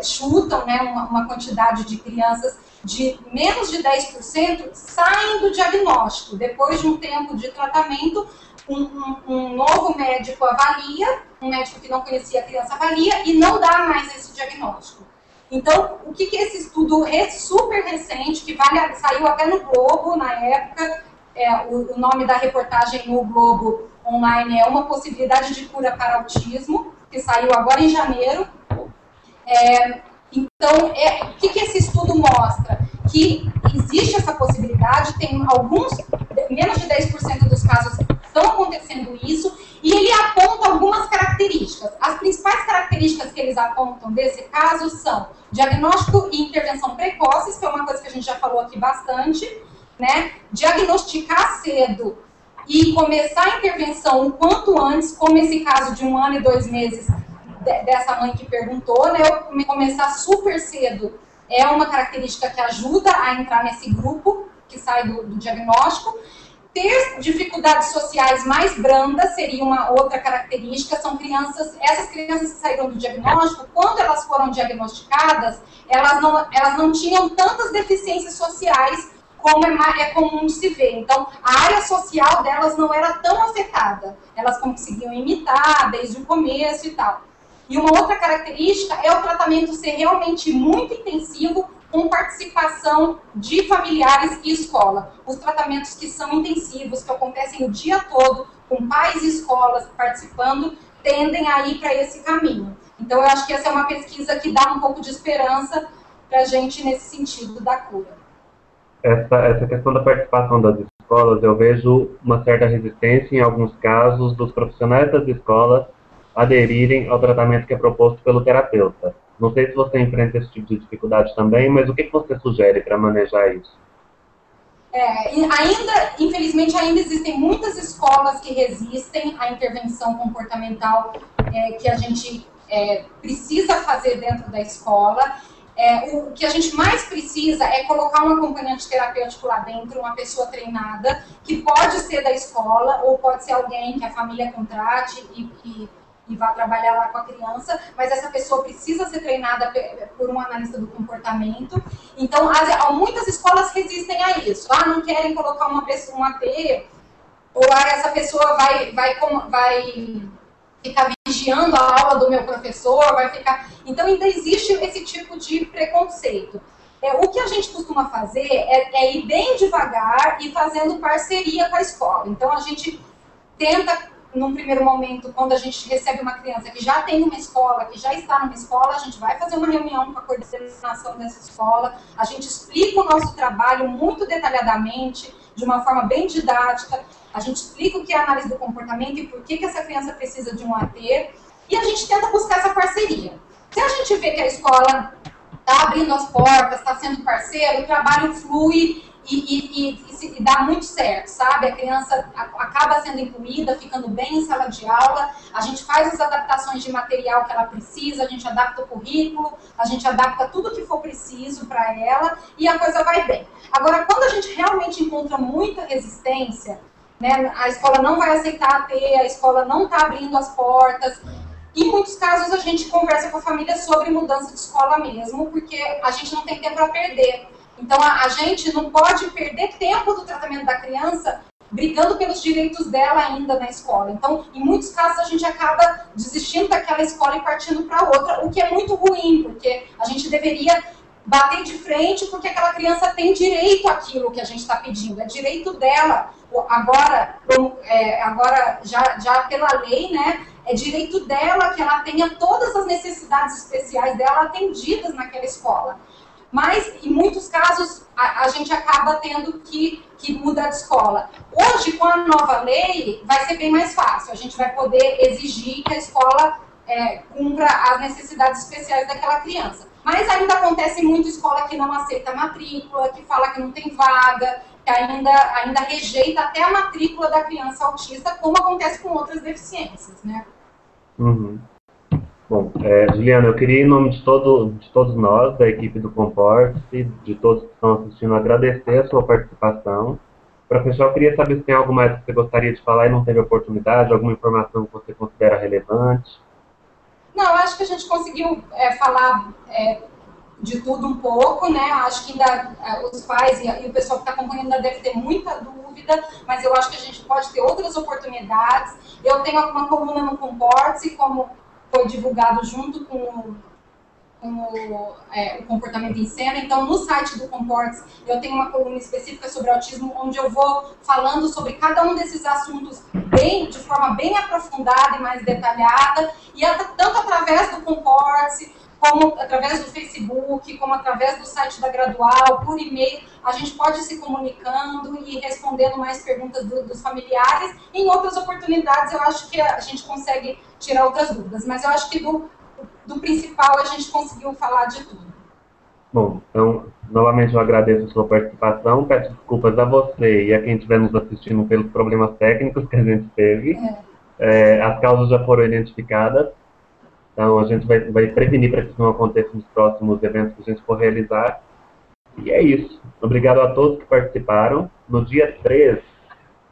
Speaker 2: chutam, né, uma quantidade de crianças de menos de 10% saem do diagnóstico. Depois de um tempo de tratamento, um novo médico avalia, um médico que não conhecia a criança avalia e não dá mais esse diagnóstico. Então, o que esse estudo super recente, que saiu até no Globo na época, o nome da reportagem no Globo Online é Uma Possibilidade de Cura para Autismo, que saiu agora em janeiro. Então, o que esse estudo mostra? Que existe essa possibilidade, tem menos de 10% dos casos estão acontecendo isso, e ele aponta algumas características. As principais características que eles apontam desse caso são diagnóstico e intervenção precoces, que é uma coisa que a gente já falou aqui bastante, né? Diagnosticar cedo e começar a intervenção o quanto antes, como esse caso de 1 ano e 2 meses dessa mãe que perguntou, né? Começar super cedo é uma característica que ajuda a entrar nesse grupo que sai do diagnóstico. Ter dificuldades sociais mais brandas seria uma outra característica. São essas crianças que saíram do diagnóstico, quando elas foram diagnosticadas, elas não tinham tantas deficiências sociais como é comum de se ver. Então, a área social delas não era tão afetada. Elas conseguiam imitar desde o começo e tal. E uma outra característica é o tratamento ser realmente muito intensivo, com participação de familiares e escola. Os tratamentos que são intensivos, que acontecem o dia todo, com pais e escolas participando, tendem a ir para esse caminho. Então, eu acho que essa é uma pesquisa que dá um pouco de esperança para a gente nesse sentido da cura.
Speaker 1: Essa questão da participação das escolas, eu vejo uma certa resistência, em alguns casos, dos profissionais das escolas aderirem ao tratamento que é proposto pelo terapeuta. Não sei se você enfrenta esse tipo de dificuldade também, mas o que você sugere para manejar isso?
Speaker 2: Infelizmente, ainda existem muitas escolas que resistem à intervenção comportamental que a gente precisa fazer dentro da escola. O que a gente mais precisa é colocar um acompanhante terapêutico lá dentro, uma pessoa treinada, que pode ser da escola ou pode ser alguém que a família contrate e vá trabalhar lá com a criança, mas essa pessoa precisa ser treinada por um analista do comportamento. Então, muitas escolas resistem a isso. Não querem colocar uma pessoa, um AT, ou essa pessoa vai ficar vigiando a aula do meu professor, vai ficar... Então, ainda existe esse tipo de preconceito. O que a gente costuma fazer é ir bem devagar e fazendo parceria com a escola. Então, a gente tenta, num primeiro momento, quando a gente recebe uma criança que já tem uma escola, que já está numa escola, a gente vai fazer uma reunião com a coordenação dessa escola, a gente explica o nosso trabalho muito detalhadamente, de uma forma bem didática, a gente explica o que é a análise do comportamento e por que essa criança precisa de um AT, e a gente tenta buscar essa parceria. Se a gente vê que a escola está abrindo as portas, está sendo parceiro, o trabalho flui e dá muito certo, sabe? A criança acaba sendo incluída, ficando bem em sala de aula, a gente faz as adaptações de material que ela precisa, a gente adapta o currículo, a gente adapta tudo que for preciso para ela e a coisa vai bem. Agora, quando a gente realmente encontra muita resistência, né, a escola não vai aceitar ter, a escola não está abrindo as portas. Em muitos casos, a gente conversa com a família sobre mudança de escola mesmo, porque a gente não tem tempo para perder. Então, a gente não pode perder tempo do tratamento da criança brigando pelos direitos dela ainda na escola. Então, em muitos casos, a gente acaba desistindo daquela escola e partindo para outra, o que é muito ruim, porque a gente deveria bater de frente, porque aquela criança tem direito àquilo que a gente está pedindo, é direito dela. Agora já pela lei, né, é direito dela que ela tenha todas as necessidades especiais dela atendidas naquela escola. Mas, em muitos casos, a gente acaba tendo que mudar de escola. Hoje, com a nova lei, vai ser bem mais fácil. A gente vai poder exigir que a escola cumpra as necessidades especiais daquela criança. Mas ainda acontece muito escola que não aceita matrícula, que fala que não tem vaga, que ainda rejeita até a matrícula da criança autista, como acontece com outras deficiências, né?
Speaker 1: Uhum. Bom, Juliana, eu queria, em nome de todos nós, da equipe do Comporte-se, de todos que estão assistindo, agradecer a sua participação. Professor, eu queria saber se tem algo mais que você gostaria de falar e não teve oportunidade, alguma informação que você considera relevante.
Speaker 2: Não, eu acho que a gente conseguiu falar de tudo um pouco, né? Acho que ainda os pais e o pessoal que está acompanhando ainda deve ter muita dúvida, mas eu acho que a gente pode ter outras oportunidades. Eu tenho uma coluna no Comporte, como foi divulgado junto com o comportamento em cena. Então, no site do Comportes, eu tenho uma coluna específica sobre autismo, onde eu vou falando sobre cada um desses assuntos de forma bem aprofundada e mais detalhada, e tanto através do Comportes, como através do Facebook, como através do site da Gradual, por e-mail, a gente pode ir se comunicando e respondendo mais perguntas dos familiares. Em outras oportunidades, eu acho que a gente consegue tirar outras dúvidas, mas eu acho que do principal a gente conseguiu falar de tudo.
Speaker 1: Bom, então, novamente eu agradeço a sua participação, peço desculpas a você e a quem estiver nos assistindo pelos problemas técnicos que a gente teve. As causas já foram identificadas, então a gente vai prevenir para que isso não aconteça nos próximos eventos que a gente for realizar. E é isso. Obrigado a todos que participaram. No dia 3,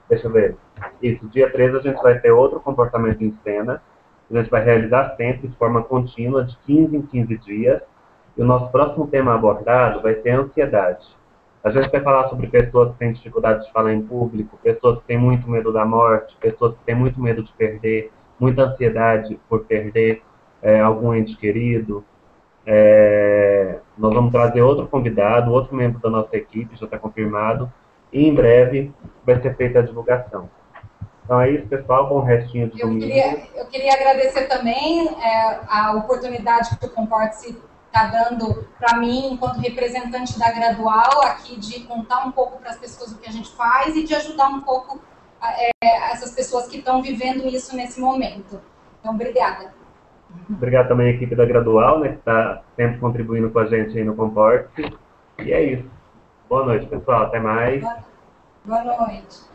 Speaker 1: deixa eu ver, dia 3 a gente vai ter outro comportamento em cena. A gente vai realizar sempre de forma contínua, de 15 em 15 dias. E o nosso próximo tema abordado vai ser a ansiedade. A gente vai falar sobre pessoas que têm dificuldade de falar em público, pessoas que têm muito medo da morte, pessoas que têm muito medo de perder, muita ansiedade por perder algum ente querido. Nós vamos trazer outro convidado, outro membro da nossa equipe, já está confirmado. E em breve vai ser feita a divulgação. Então é isso, pessoal. Bom restinho de domingo.
Speaker 2: Eu queria agradecer também a oportunidade que o Comporte está dando para mim, enquanto representante da Gradual, aqui de contar um pouco para as pessoas o que a gente faz e de ajudar um pouco essas pessoas que estão vivendo isso nesse momento. Então, obrigada.
Speaker 1: Obrigado também à equipe da Gradual, né, que está sempre contribuindo com a gente aí no Comporte. E é isso. Boa noite, pessoal. Até mais.
Speaker 2: Boa noite.